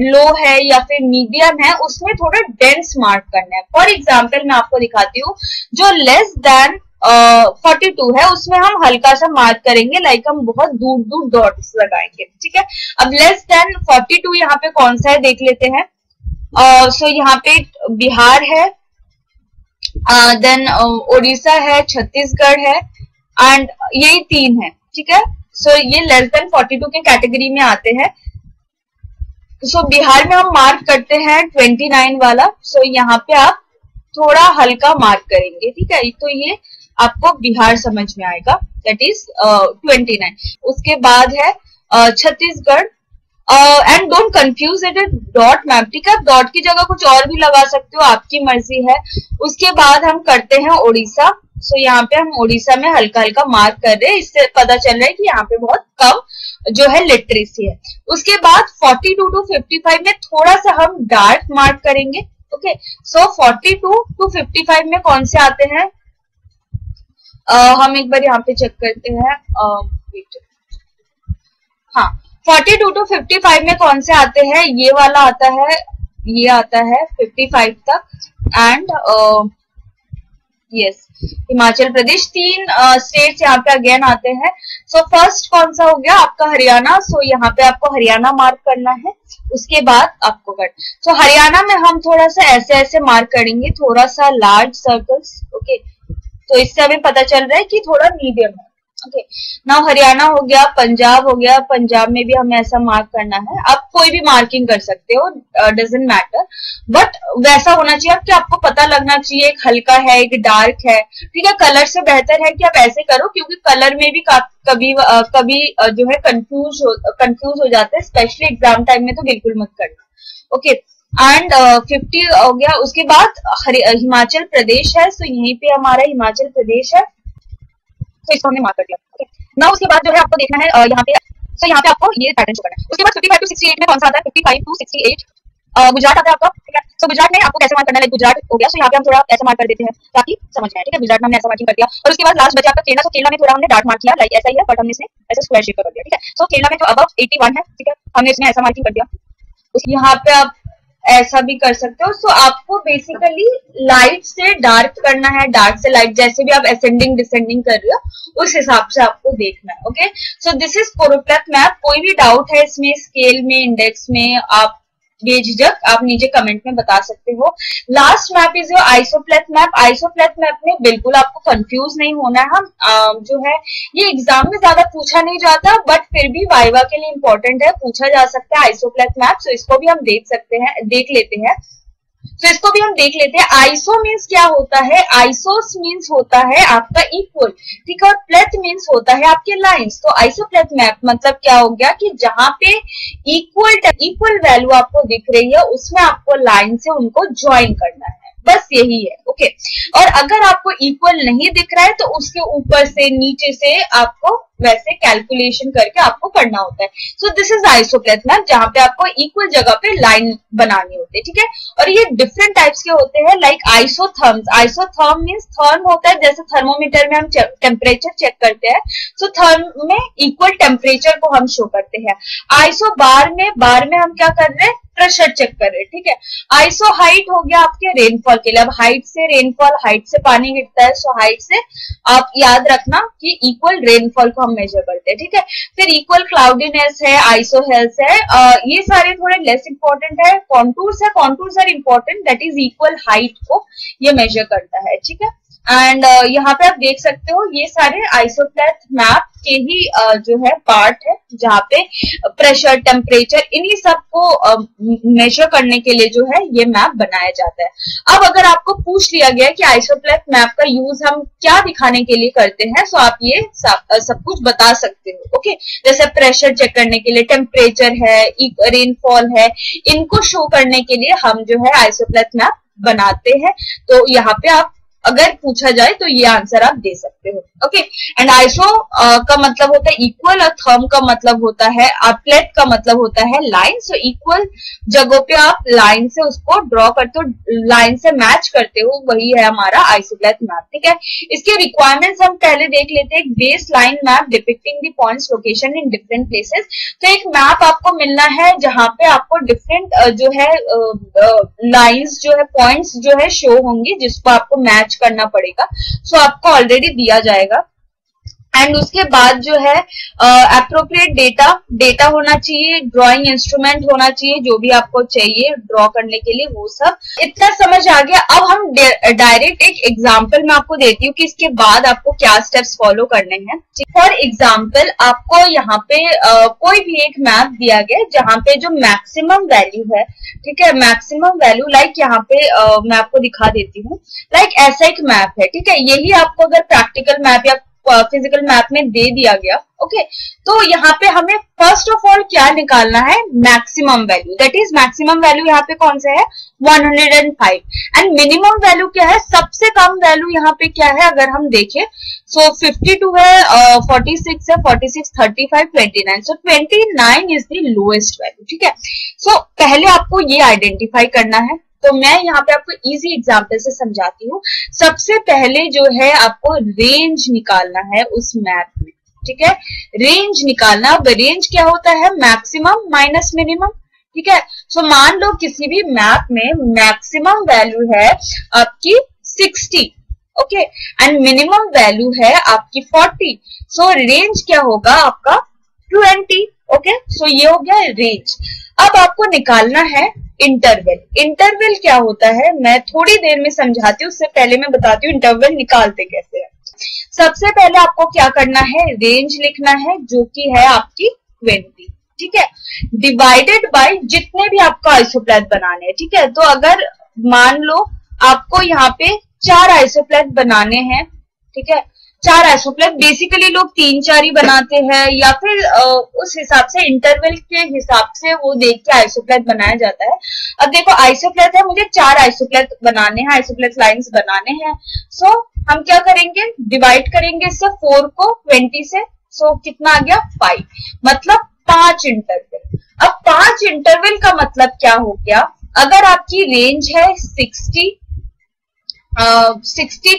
S1: लो है या फिर मीडियम है उसमें थोड़ा डेंस मार्क करना है. फॉर एग्जाम्पल मैं आपको दिखाती हूँ. जो लेस देन 42 है उसमें हम हल्का सा मार्क करेंगे, लाइक हम बहुत दूर दूर डॉट्स लगाएंगे. ठीक है. अब लेस देन 42 यहाँ पे कौन सा है देख लेते हैं. सो यहाँ पे बिहार है, देन उड़ीसा है, छत्तीसगढ़ है, एंड यही 3 है. ठीक है. सो ये लेस देन 42 के कैटेगरी में आते हैं. सो बिहार में हम मार्क करते हैं 29 वाला. सो यहाँ पे आप थोड़ा हल्का मार्क करेंगे. ठीक है. तो ये आपको बिहार समझ में आएगा, दैट इज 29. उसके बाद है Chhattisgarh, and don't confuse it with dot map. ठीक है. डॉट की जगह कुछ और भी लगा सकते हो, आपकी मर्जी है. उसके बाद हम करते हैं उड़ीसा. सो यहाँ पे हम उड़ीसा में हल्का हल्का मार्क कर रहे हैं. इससे पता चल रहा है कि यहाँ पे बहुत कम जो है लिटरेसी है. उसके बाद 42 टू 55 में थोड़ा सा हम डार्क मार्क करेंगे. ओके. सो 42 टू 55 में कौन से आते हैं, हम एक बार यहाँ पे चेक करते हैं. हाँ, 42 टू 55 में कौन से आते हैं, ये वाला आता है, ये आता है 55 तक, and yes Himachal Pradesh. 3 states यहाँ पे अगेन आते हैं. सो फर्स्ट कौन सा हो गया आपका हरियाणा. सो यहाँ पे आपको हरियाणा मार्क करना है. उसके बाद आपको कर, सो हरियाणा में हम थोड़ा सा ऐसे ऐसे मार्क करेंगे, थोड़ा सा लार्ज सर्कल्स. ओके. तो इससे हमें पता चल रहा है कि थोड़ा मीडियम है. ओके. नाउ हरियाणा हो गया, पंजाब हो गया. पंजाब में भी हमें ऐसा मार्क करना है. आप कोई भी मार्किंग कर सकते हो, डजंट मैटर, बट वैसा होना चाहिए कि आपको पता लगना चाहिए एक हल्का है एक डार्क है. ठीक है. कलर से बेहतर है कि आप ऐसे करो, क्योंकि कलर में भी कभी जो है कंफ्यूज हो जाता है, स्पेशली एग्जाम टाइम में तो बिल्कुल मत करना. ओके. एंड 50 हो गया. उसके बाद हिमाचल प्रदेश है. सो यहीं पे हमारा हिमाचल प्रदेश है, तो इसको हमने मार्क कर दिया. ना उसके बाद जो है आपको देखना है यहाँ पे. सो यहाँ पे आपको ये पैटर्न शो करना है. उसके बाद 55 टू 68 में कौन सा आता है, 55 टू 68 गुजरात आता है आपका. ठीक है. सो गुजरात में आपको कैसे मार्क करना है, गुजरात हो गया. सो यहाँ पे हम थोड़ा ऐसा मार्क कर देते हैं ताकि समझ में आए. ठीक है. गुजरात में हमने ऐसा मार्किंग कर दिया. और उसके बाद लास्ट बचा आपका केरला. सो केरला में थोड़ा हमने डार्क मार्क किया, लाइक ऐसा ही है, बट हमने इसमें ऐसे स्क्वायर शेप कर दिया. ठीक है. सो केरला में जो अबव 81 है, ठीक है, हमने इसमें ऐसा मार्किंग कर दिया. यहाँ पे आप ऐसा भी कर सकते हो. सो आपको बेसिकली लाइट से डार्क करना है, डार्क से लाइट, जैसे भी आप असेंडिंग डिसेंडिंग कर रहे हो उस हिसाब से आपको देखना है. Okay. So this is choropleth map. कोई भी डाउट है इसमें, स्केल में, इंडेक्स में, आप बेझिझक आप नीचे कमेंट में बता सकते हो। Last map is your isopleth map. Isopleth map में बिल्कुल आपको कंफ्यूज नहीं होना है। हम जो है ये एग्जाम में ज्यादा पूछा नहीं जाता, बट फिर भी वाइवा के लिए इंपॉर्टेंट है, पूछा जा सकता है आइसोप्लेथ मैप। सो इसको भी हम देख लेते हैं। तो इसको भी हम देख लेते हैं। आइसो मीन्स क्या होता है? आइसोस मीन्स होता है आपका इक्वल, ठीक है, और प्लेथ मीन्स होता है आपके लाइंस। तो आइसोप्लेथ मैप मतलब क्या हो गया कि जहां पे इक्वल वैल्यू आपको दिख रही है उसमें आपको लाइन से उनको ज्वाइन करना है, बस यही है। ओके, और अगर आपको इक्वल नहीं दिख रहा है तो उसके ऊपर से नीचे से आपको वैसे कैलकुलेशन करके आपको करना होता है। सो दिस इज आइसोप्लेथ मैप, जहां पे आपको इक्वल जगह पे लाइन बनानी होती है, ठीक है। और ये डिफरेंट टाइप्स के होते हैं, like isotherms. Isotherm means therm होता है, जैसे थर्मोमीटर में हम टेम्परेचर चेक करते हैं, सो थर्म में इक्वल टेम्परेचर को हम शो करते हैं। आइसो बार में हम क्या कर रहे हैं? प्रेशर चेक कर रहे हैं, ठीक है। आइसो हाइट हो गया आपके रेनफॉल के लिए। अब हाइट से रेनफॉल, हाइट से पानी गिरता है, सो हाइट से आप याद रखना कि इक्वल रेनफॉल को हम मेजर करते हैं, ठीक है। फिर इक्वल क्लाउडीनेस है, आइसो हेल्थ है, ये सारे थोड़े लेस इंपॉर्टेंट है। कॉन्टूर्स है, contours are important, that is equal height को ये मेजर करता है, ठीक है। एंड यहाँ पे आप देख सकते हो ये सारे आइसोप्लेथ मैप के ही जो है पार्ट है, जहाँ पे प्रेशर, टेम्परेचर, इन्हीं सब को मेजर करने के लिए जो है ये मैप बनाया जाता है। अब अगर आपको पूछ लिया गया कि आइसोप्लेथ मैप का यूज हम क्या दिखाने के लिए करते हैं, तो आप ये सब कुछ बता सकते हो। ओके, जैसे प्रेशर चेक करने के लिए, टेम्परेचर है, रेनफॉल है, इनको शो करने के लिए हम जो है आइसोप्लेथ मैप बनाते हैं। तो यहाँ पे आप अगर पूछा जाए तो ये आंसर आप दे सकते हो। ओके, एंड आइसो का मतलब होता है इक्वल, और थर्म का मतलब होता है, प्लेथ का मतलब होता है लाइन। सो इक्वल जगहों पे आप लाइन से उसको ड्रॉ करते हो, लाइन से मैच करते हो, वही है हमारा आइसोप्लेथ मैप, ठीक है। इसके रिक्वायरमेंट्स हम पहले देख लेते हैं। Base line map depicting the points location in different places. तो एक मैप आपको मिलना है जहां पे आपको डिफरेंट जो है लाइंस जो है, पॉइंट्स जो है शो होंगी, जिसको आपको मैच करना पड़ेगा। सो आपको ऑलरेडी दिया जाएगा। एंड उसके बाद जो है एप्रोप्रिएट डेटा होना चाहिए, ड्राइंग इंस्ट्रूमेंट होना चाहिए, जो भी आपको चाहिए ड्रॉ करने के लिए, वो सब। इतना समझ आ गया। अब हम डायरेक्ट एक एग्जांपल मैं आपको देती हूँ कि इसके बाद आपको क्या स्टेप्स फॉलो करने हैं। फॉर एग्जांपल आपको यहाँ पे कोई भी एक मैप दिया गया जहाँ पे जो मैक्सिमम वैल्यू है, ठीक है, मैक्सिमम वैल्यू, लाइक यहाँ पे मैं आपको दिखा देती हूँ। लाइक ऐसा एक मैप है, ठीक है। यही आपको अगर प्रैक्टिकल मैप या फिजिकल मैप में दे दिया गया, ओके, तो यहाँ पे हमें फर्स्ट ऑफ ऑल क्या निकालना है? Maximum value. That is maximum value यहाँ पे कौन सा है? 105। एंड मिनिमम वैल्यू क्या है? सबसे कम वैल्यू यहाँ पे क्या है अगर हम देखें, सो 52 है, 46 है, 46, 35, 29। सो 29 इज द लोएस्ट वैल्यू, ठीक है। सो पहले आपको ये आइडेंटिफाई करना है। तो मैं यहाँ पे आपको इजी एग्जांपल से समझाती हूँ। सबसे पहले जो है आपको रेंज निकालना है उस मैप में, ठीक है। रेंज निकालना। अब रेंज क्या होता है? मैक्सिमम माइनस मिनिमम, ठीक है। सो मान लो किसी भी मैप में मैक्सिमम वैल्यू है आपकी 60, ओके, एंड मिनिमम वैल्यू है आपकी 40। सो रेंज क्या होगा आपका? 20, ओके। सो ये हो गया रेंज। अब आपको निकालना है इंटरवल। इंटरवल क्या होता है मैं थोड़ी देर में समझाती हूँ, उससे पहले मैं बताती हूँ इंटरवल निकालते कैसे हैं। सबसे पहले आपको क्या करना है? रेंज लिखना है, जो कि है आपकी 20, ठीक है, डिवाइडेड बाय जितने भी आपको आइसोप्लेथ बनाने हैं, ठीक है। तो अगर मान लो आपको यहाँ पे 4 आइसोप्लेथ बनाने हैं, ठीक है, 4 आइसोप्लेथ, बेसिकली लोग 3-4 ही बनाते हैं, या फिर उस हिसाब से इंटरवल के हिसाब से वो देख के आइसोप्लेथ बनाया जाता है। अब देखो आइसोप्लेथ है, मुझे 4 आइसोप्लेथ बनाने हैं, आइसोप्लेथ लाइंस बनाने हैं। सो हम क्या करेंगे? डिवाइड करेंगे इससे 4 को 20 से। सो कितना आ गया? 5, मतलब 5 इंटरवल। अब 5 इंटरवल का मतलब क्या हो गया? अगर आपकी रेंज है 60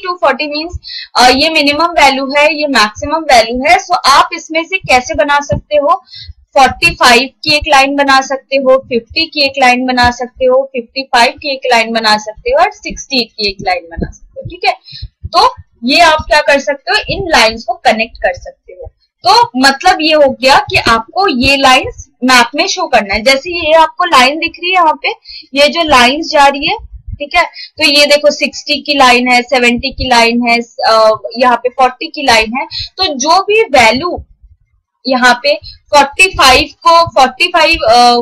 S1: टू 40 मीन्स ये मिनिमम वैल्यू है, ये मैक्सिमम वैल्यू है। सो आप इसमें से कैसे बना सकते हो? 45 की एक लाइन बना सकते हो, 50 की एक लाइन बना सकते हो, 55 की एक लाइन बना सकते हो, और 60 की एक लाइन बना सकते हो, ठीक है। तो ये आप क्या कर सकते हो? इन लाइंस को कनेक्ट कर सकते हो। तो मतलब ये हो गया कि आपको ये लाइंस मैप में शो करना है। जैसे ये आपको लाइन दिख रही है यहाँ पे, ये जो लाइंस जा रही है, ठीक है, तो ये देखो 60 की लाइन है, 70 की लाइन है, यहाँ पे 40 की लाइन है। तो जो भी वैल्यू यहाँ पे 45 को 45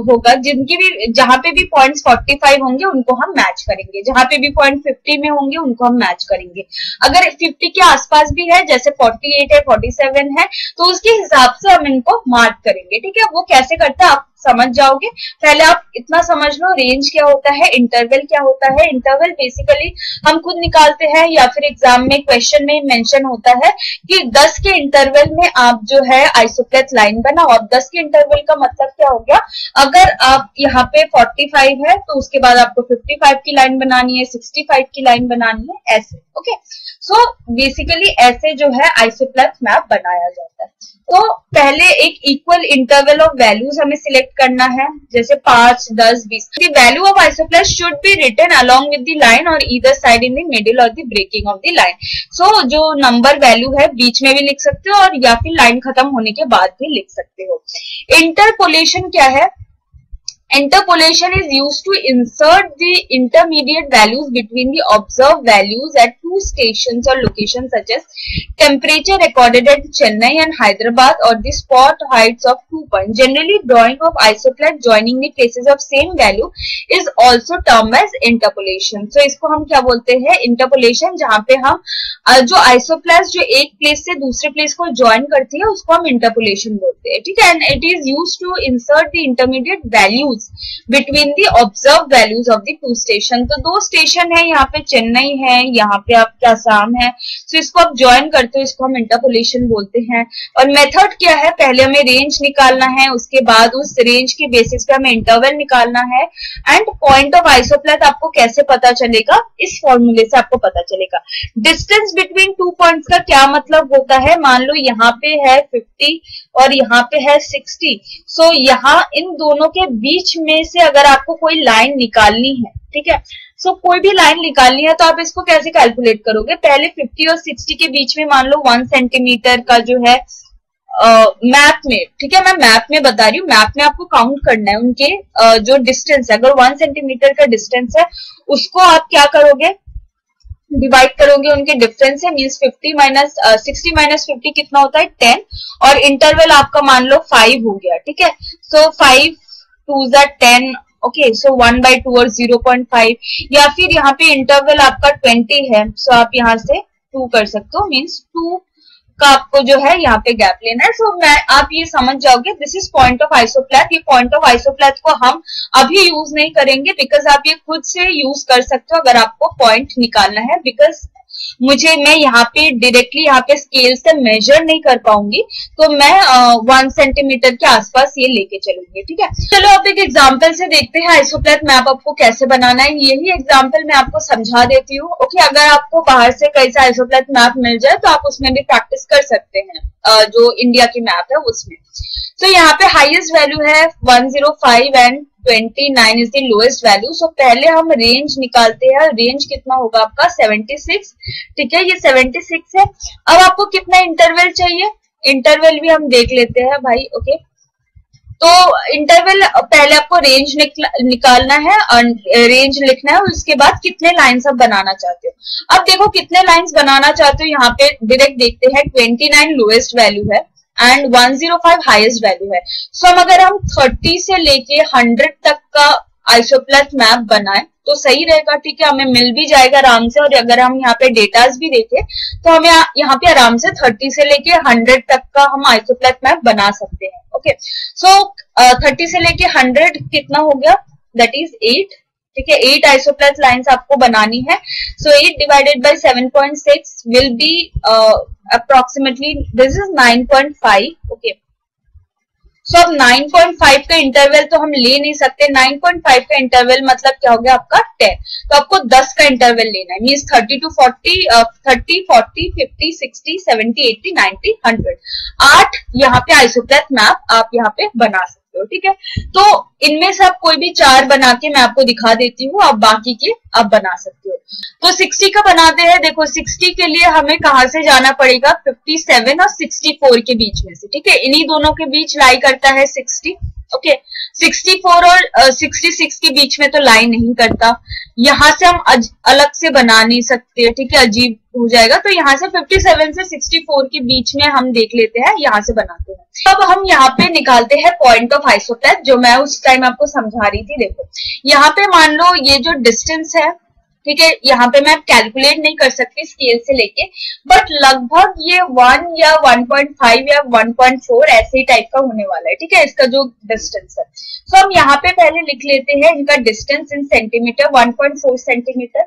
S1: होगा, जिनकी भी जहां पे भी पॉइंट्स 45 होंगे उनको हम मैच करेंगे, जहां पे भी पॉइंट 50 में होंगे उनको हम मैच करेंगे। अगर 50 के आसपास भी है, जैसे 48 है, 47 है, तो उसके हिसाब से हम इनको मार्क करेंगे। ठीक है, वो कैसे करते हैं आप समझ जाओगे। पहले आप इतना समझ लो, रेंज क्या होता है, इंटरवल क्या होता है। इंटरवल बेसिकली हम खुद निकालते हैं या फिर एग्जाम में क्वेश्चन में मेंशन होता है कि 10 के इंटरवल में आप जो है आइसोप्लेथ लाइन बनाओ। अब 10 के इंटरवल का मतलब क्या हो गया, अगर आप यहाँ पे 45 है तो उसके बाद आपको 55 की लाइन बनानी है, 65 की लाइन बनानी है, ऐसे। ओके, सो बेसिकली ऐसे जो है आइसोप्लेथ मैप बनाया जाता है। तो पहले एक इक्वल इंटरवल ऑफ वैल्यूज हमें सिलेक्ट करना है, जैसे 5, 10, 20। The value of isopleth should be written along with the line और either side in the middle और the breaking of the line. So जो नंबर वैल्यू है बीच में भी लिख सकते हो और या फिर लाइन खत्म होने के बाद भी लिख सकते हो। इंटरपोलेशन क्या है? Interpolation is used to insert the intermediate values between the observed values at two stations or locations, such as temperature recorded at Chennai and Hyderabad or the spot heights of 2 points. Generally, drawing of isopleth joining the places of same value is also termed as interpolation. So, इसको हम क्या बोलते हैं? Interpolation, जहाँ पे हम जो आइसोप्लेथ जो एक प्लेस से दूसरे प्लेस को ज्वाइन करती है उसको हम इंटरपोलेशन बोलते हैं। ठीक है, and it is used to insert the intermediate values between the observe values of the two station. तो दो स्टेशन है, यहाँ पे चेन्नई है, यहाँ पे आपका आसाम है, तो इसको आप ज्वाइन करते हो, इसको हम इंटरपोलेशन बोलते हैं। और मेथड क्या है, पहले हमें रेंज निकालना है, उसके बाद उस रेंज के बेसिस पे हमें इंटरवल निकालना है। एंड पॉइंट ऑफ आइसोप्लेथ आपको कैसे पता चलेगा, इस फॉर्मूले से आपको पता चलेगा। डिस्टेंस बिटवीन टू पॉइंट्स का क्या मतलब होता है, मान लो यहाँ पे है 50 और यहाँ पे है 60, सो यहाँ इन दोनों के बीच में से अगर आपको कोई लाइन निकालनी है, ठीक है, सो कोई भी लाइन निकालनी है तो आप इसको कैसे कैलकुलेट करोगे, पहले 50 और 60 के बीच में मान लो 1 सेंटीमीटर का जो है मैप में, ठीक है, मैं मैप में बता रही हूँ, मैप में आपको काउंट करना है उनके जो डिस्टेंस है। अगर 1 सेंटीमीटर का डिस्टेंस है उसको आप क्या करोगे, डिवाइड करोगे उनके डिफरेंस है, मीन्स 60 माइनस 50 कितना होता है, 10, और इंटरवल आपका मान लो 5 हो गया। ठीक है, सो 5 2 ज़ा 10, ओके, सो 1/2 और 0.5, या फिर यहाँ पे इंटरवल आपका 20 है, सो आप यहाँ से 2 कर सकते हो, मीन्स 2 का आपको जो है यहाँ पे गैप लेना है। सो आप ये समझ जाओगे, दिस इज पॉइंट ऑफ आइसोप्लेथ। ये पॉइंट ऑफ आइसोप्लेथ को हम अभी यूज नहीं करेंगे, बिकॉज आप ये खुद से यूज कर सकते हो अगर आपको पॉइंट निकालना है, बिकॉज मैं यहाँ पे डायरेक्टली यहाँ पे स्केल से मेजर नहीं कर पाऊंगी, तो मैं 1 सेंटीमीटर के आसपास ये लेके चलूंगी। ठीक है, चलो अब एक एग्जांपल से देखते हैं आइसोप्लेथ मैप आपको कैसे बनाना है। यही एग्जांपल मैं आपको समझा देती हूँ। ओके, अगर आपको बाहर से कैसा आइसोप्लेथ मैप मिल जाए तो आप उसमें भी प्रैक्टिस कर सकते हैं, जो इंडिया की मैप है उसमें। तो यहाँ पे हाईएस्ट वैल्यू है 105 and 29 is the lowest value. So पहले हम रेंज निकालते हैं, रेंज कितना होगा आपका 76। ठीक है, ये 76 है। अब आपको कितना इंटरवल चाहिए, इंटरवल भी हम देख लेते हैं भाई। ओके, तो इंटरवल पहले आपको रेंज निकालना है और रेंज लिखना है, उसके बाद कितने लाइंस आप बनाना चाहते हो। अब देखो कितने लाइंस बनाना चाहते हो, यहाँ पे डायरेक्ट देखते हैं। 29 लोएस्ट वैल्यू है एंड 105 हाईएस्ट वैल्यू है। सो अगर हम 30 से लेके 100 तक का आइसोप्लेथ मैप बनाए तो सही रहेगा। ठीक है, हमें मिल भी जाएगा आराम से। और अगर हम यहाँ पे डेटाज भी देखें तो हमें यहाँ पे आराम से 30 से लेके 100 तक का हम आइसोप्लेथ मैप बना सकते हैं। ओके, सो 30 से लेके 100 कितना हो गया, दैट इज 8। ठीक है, 8 आइसोप्लेथ लाइंस आपको बनानी है। So 8 divided by 7.6 will be approximately this is 9.5। Okay, so अब 9.5 का इंटरवल तो हम ले नहीं सकते। 9.5 का इंटरवल मतलब क्या हो गया आपका 10, तो आपको 10 का इंटरवल लेना है, मीन्स 30 to 40, 30, 40, 50, 60, 70, 80, 90, 100। 8 यहाँ पे आइसोप्लेथ मैप आप यहाँ पे बना सकते हो। सकते हो, ठीक है। तो इनमें से आप कोई भी 4 बना के मैं आपको दिखा देती हूँ, आप बाकी के आप बना सकते हो। तो 60 का बनाते हैं। देखो 60 के लिए हमें कहाँ से जाना पड़ेगा, 57 और 64 के बीच में से, ठीक है। इन्हीं दोनों के बीच लाई करता है 60, ओके। 64 और 66 के बीच में तो लाई नहीं करता, यहां से हम अलग से बना नहीं सकते, ठीक है, अजीब हो जाएगा। तो यहाँ से 57 से 64 के बीच में हम देख लेते हैं, यहाँ से बनाते हैं। अब हम यहाँ पे निकालते हैं पॉइंट ऑफ आइसोप्लेथ, जो मैं उस टाइम आपको समझा रही थी। देखो यहाँ पे मान लो ये जो डिस्टेंस है, ठीक है, यहाँ पे मैं कैलकुलेट नहीं कर सकती स्केल से लेके, बट लगभग ये 1 या 1.5 या 1.4 ऐसे ही टाइप का होने वाला है, ठीक है, इसका जो डिस्टेंस है। तो हम यहाँ पे पहले लिख लेते हैं इनका डिस्टेंस इन सेंटीमीटर, 1.4 सेंटीमीटर।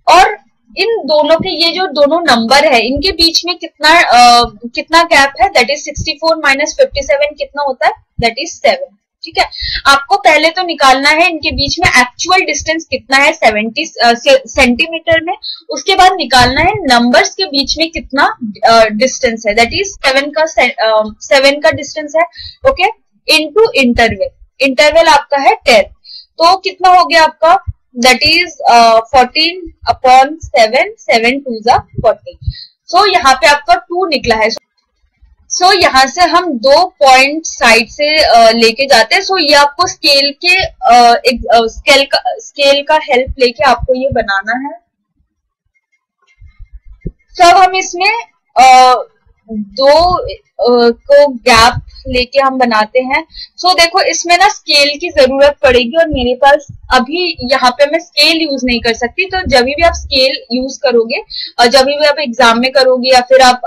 S1: और इन दोनों के ये जो दोनों नंबर है इनके बीच में कितना गैप है, दैट इज 64 माइनस 57 कितना होता है, दैट इज 7, ठीक है। आपको पहले तो निकालना है इनके बीच में एक्चुअल डिस्टेंस कितना है 70 सेंटीमीटर में, उसके बाद निकालना है नंबर्स के बीच में कितना डिस्टेंस है, दैट इज 7 का डिस्टेंस है, ओके, इनटू इंटरवल। इंटरवल आपका है 10, तो कितना हो गया आपका, दैट इज 14 अपॉन 7, 7 2 जा 40। सो यहाँ पे आपका 2 निकला है। सो यहाँ से हम 2 पॉइंट साइड से लेके जाते हैं। सो ये आपको स्केल का हेल्प लेके आपको ये बनाना है। सो अब हम इसमें 2 को गैप लेके हम बनाते हैं। सो देखो इसमें ना स्केल की जरूरत पड़ेगी, और मेरे पास अभी यहाँ पे मैं स्केल यूज नहीं कर सकती। तो जब भी आप स्केल यूज करोगे, जब भी आप एग्जाम में करोगे या फिर आप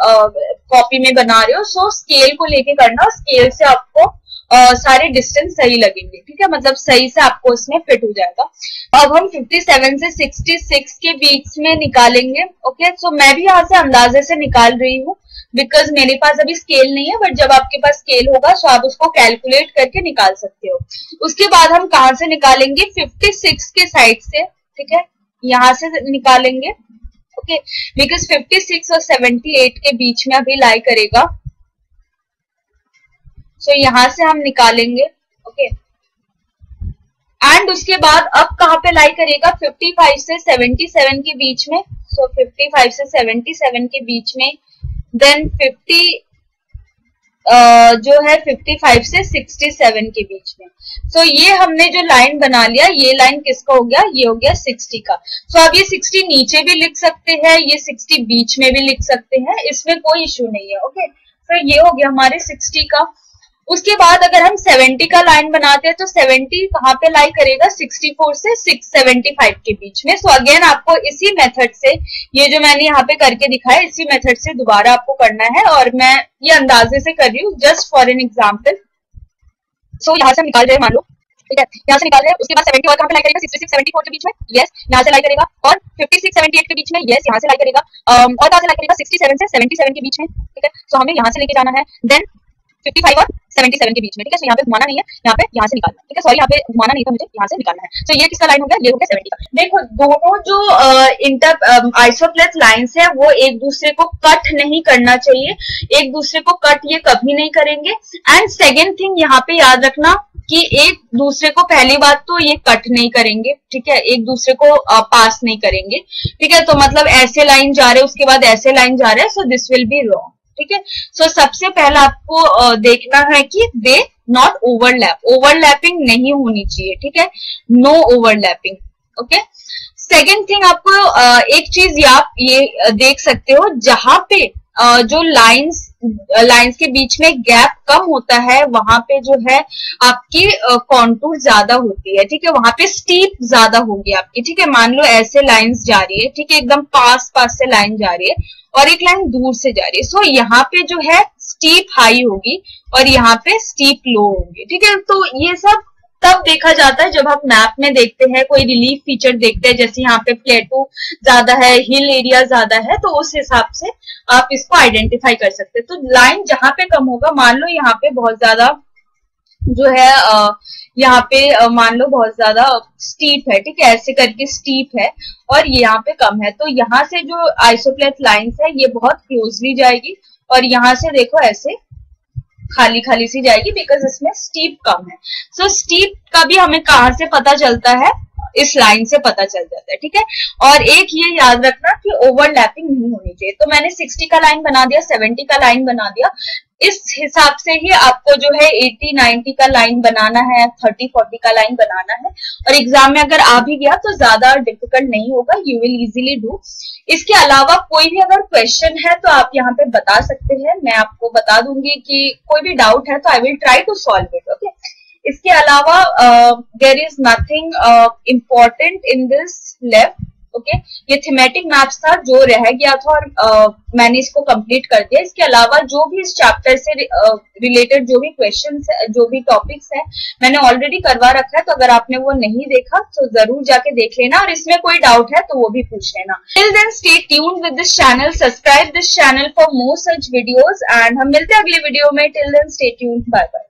S1: कॉपी में बना रहे हो, सो स्केल को लेके करना, स्केल से आपको सारे डिस्टेंस सही लगेंगे, ठीक है, मतलब सही से आपको इसमें फिट हो जाएगा। अब हम 57 से 66 के बीच में निकालेंगे, ओके। सो मैं भी यहाँ से अंदाजे से निकाल रही हूँ, बिकॉज मेरे पास अभी स्केल नहीं है, बट जब आपके पास स्केल होगा तो आप उसको कैलकुलेट करके निकाल सकते हो। उसके बाद हम कहाँ से निकालेंगे, 56 के साइड से, ठीक है, यहाँ से निकालेंगे, ओके, बिकॉज 56 और 78 के बीच में अभी लाई करेगा। सो यहां से हम निकालेंगे, ओके, एंड उसके बाद अब कहां पे लाई करेगा, 55 से 77 के बीच में। सो 55 से 77 के बीच में, देन 55 से 67 के बीच में। सो ये हमने जो लाइन बना लिया, ये लाइन किसका हो गया, ये हो गया 60 का। सो अब ये 60 नीचे भी लिख सकते हैं, ये 60 बीच में भी लिख सकते हैं, इसमें कोई इश्यू नहीं है, ओके। तो ये हो गया हमारे 60 का। उसके बाद अगर हम 70 का लाइन बनाते हैं तो 70 कहाँ पे लाई करेगा, 64 से 675 के बीच में। सो अगेन आपको इसी मेथड से, ये जो मैंने यहाँ पे करके दिखाया, इसी मेथड से दोबारा आपको करना है, और मैं ये अंदाजे से कर रही हूँ जस्ट फॉर एन एग्जाम्पल। सो यहाँ से हम निकाल रहे हैं, मान लो, ठीक है, यहाँ से निकाल रहे हैं। उसके बाद 70 और कहाँ पे लाई करेगा, 66 74 के बीच में, यस, यहाँ से लाई करेगा, और 56 78 के बीच में, यस, यहाँ से लाई करेगा, और कहाँ से लाई करेगा, 67 से 77 के बीच में, ठीक है। सो हमें यहाँ से लेके जाना है, देन 55 और 77 के बीच में, ठीक है। सो यहाँ पे घुमाना नहीं है, यहाँ से निकालना है, ठीक है, सॉरी यहाँ पे घुमाना नहीं था मुझे, यहाँ से निकालना है। सो ये किसका लाइन हो गया, ये हो गया 70 का। देखो दोनों जो आइसोप्लेथ लाइंस है वो एक दूसरे को कट नहीं करना चाहिए, एक दूसरे को कट ये कभी नहीं करेंगे। एंड सेकेंड थिंग यहाँ पे याद रखना कि एक दूसरे को, पहली बात तो ये कट नहीं करेंगे, ठीक है, एक दूसरे को पास नहीं करेंगे, ठीक है। तो मतलब ऐसे लाइन जा रहे हैं, उसके बाद ऐसे लाइन जा रहे हैं, so this will be wrong, ठीक है। सो सबसे पहला आपको देखना है कि दे नॉट ओवरलैप, ओवरलैपिंग नहीं होनी चाहिए, ठीक है, no overlapping, okay. Second thing आपको एक चीज आप ये देख सकते हो, जहां पे जो लाइंस के बीच में गैप कम होता है, वहां पे जो है आपकी कॉन्टूर ज्यादा होती है, ठीक है, वहां पे स्टीप ज्यादा होगी आपकी, ठीक है। मान लो ऐसे लाइंस जा रही है, ठीक है, एकदम पास से लाइन जा रही है, और एक लाइन दूर से जा रही है। सो यहाँ पे जो है स्टीप हाई होगी और यहाँ पे स्टीप लो होगी, ठीक है। तो ये सब तब देखा जाता है जब आप मैप में देखते हैं, कोई रिलीफ फीचर देखते हैं, जैसे यहाँ पे प्लेटू ज्यादा है, हिल एरिया ज्यादा है, तो उस हिसाब से आप इसको आइडेंटिफाई कर सकते हैं। तो लाइन जहां पे कम होगा, मान लो यहाँ पे बहुत ज्यादा जो है यहाँ पे मान लो बहुत ज्यादा स्टीप है, ठीक है, ऐसे करके स्टीप है, और ये यहाँ पे कम है, तो यहाँ से जो आइसोप्लेथ लाइंस है ये बहुत क्लोजली जाएगी, और यहाँ से देखो ऐसे खाली खाली सी जाएगी बिकॉज इसमें स्टीप कम है। सो स्टीप का भी हमें कहाँ से पता चलता है, इस लाइन से पता चल जाता है, ठीक है। और एक ये याद रखना कि ओवरलैपिंग नहीं होनी चाहिए। तो मैंने 60 का लाइन बना दिया, 70 का लाइन बना दिया, इस हिसाब से ही आपको जो है 80 90 का लाइन बनाना है, 30 40 का लाइन बनाना है। और एग्जाम में अगर आ भी गया तो ज्यादा डिफिकल्ट नहीं होगा, यू विल इजीली डू। इसके अलावा कोई भी अगर क्वेश्चन है तो आप यहाँ पे बता सकते हैं, मैं आपको बता दूंगी कि कोई भी डाउट है तो I will try to solve it, okay. इसके अलावा there is nothing important in this left, okay. ये थीमेटिक मैप्स था जो रह गया था और मैंने इसको कंप्लीट कर दिया। इसके अलावा जो भी इस चैप्टर से रिलेटेड जो भी क्वेश्चंस है, जो भी टॉपिक्स है, मैंने ऑलरेडी करवा रखा है। तो अगर आपने वो नहीं देखा तो जरूर जाके देख लेना, और इसमें कोई डाउट है तो वो भी पूछ लेना। Till then stay tuned with this channel, subscribe this channel for more such videos, and हम मिलते हैं अगले वीडियो में। Till then stay tuned, bye bye.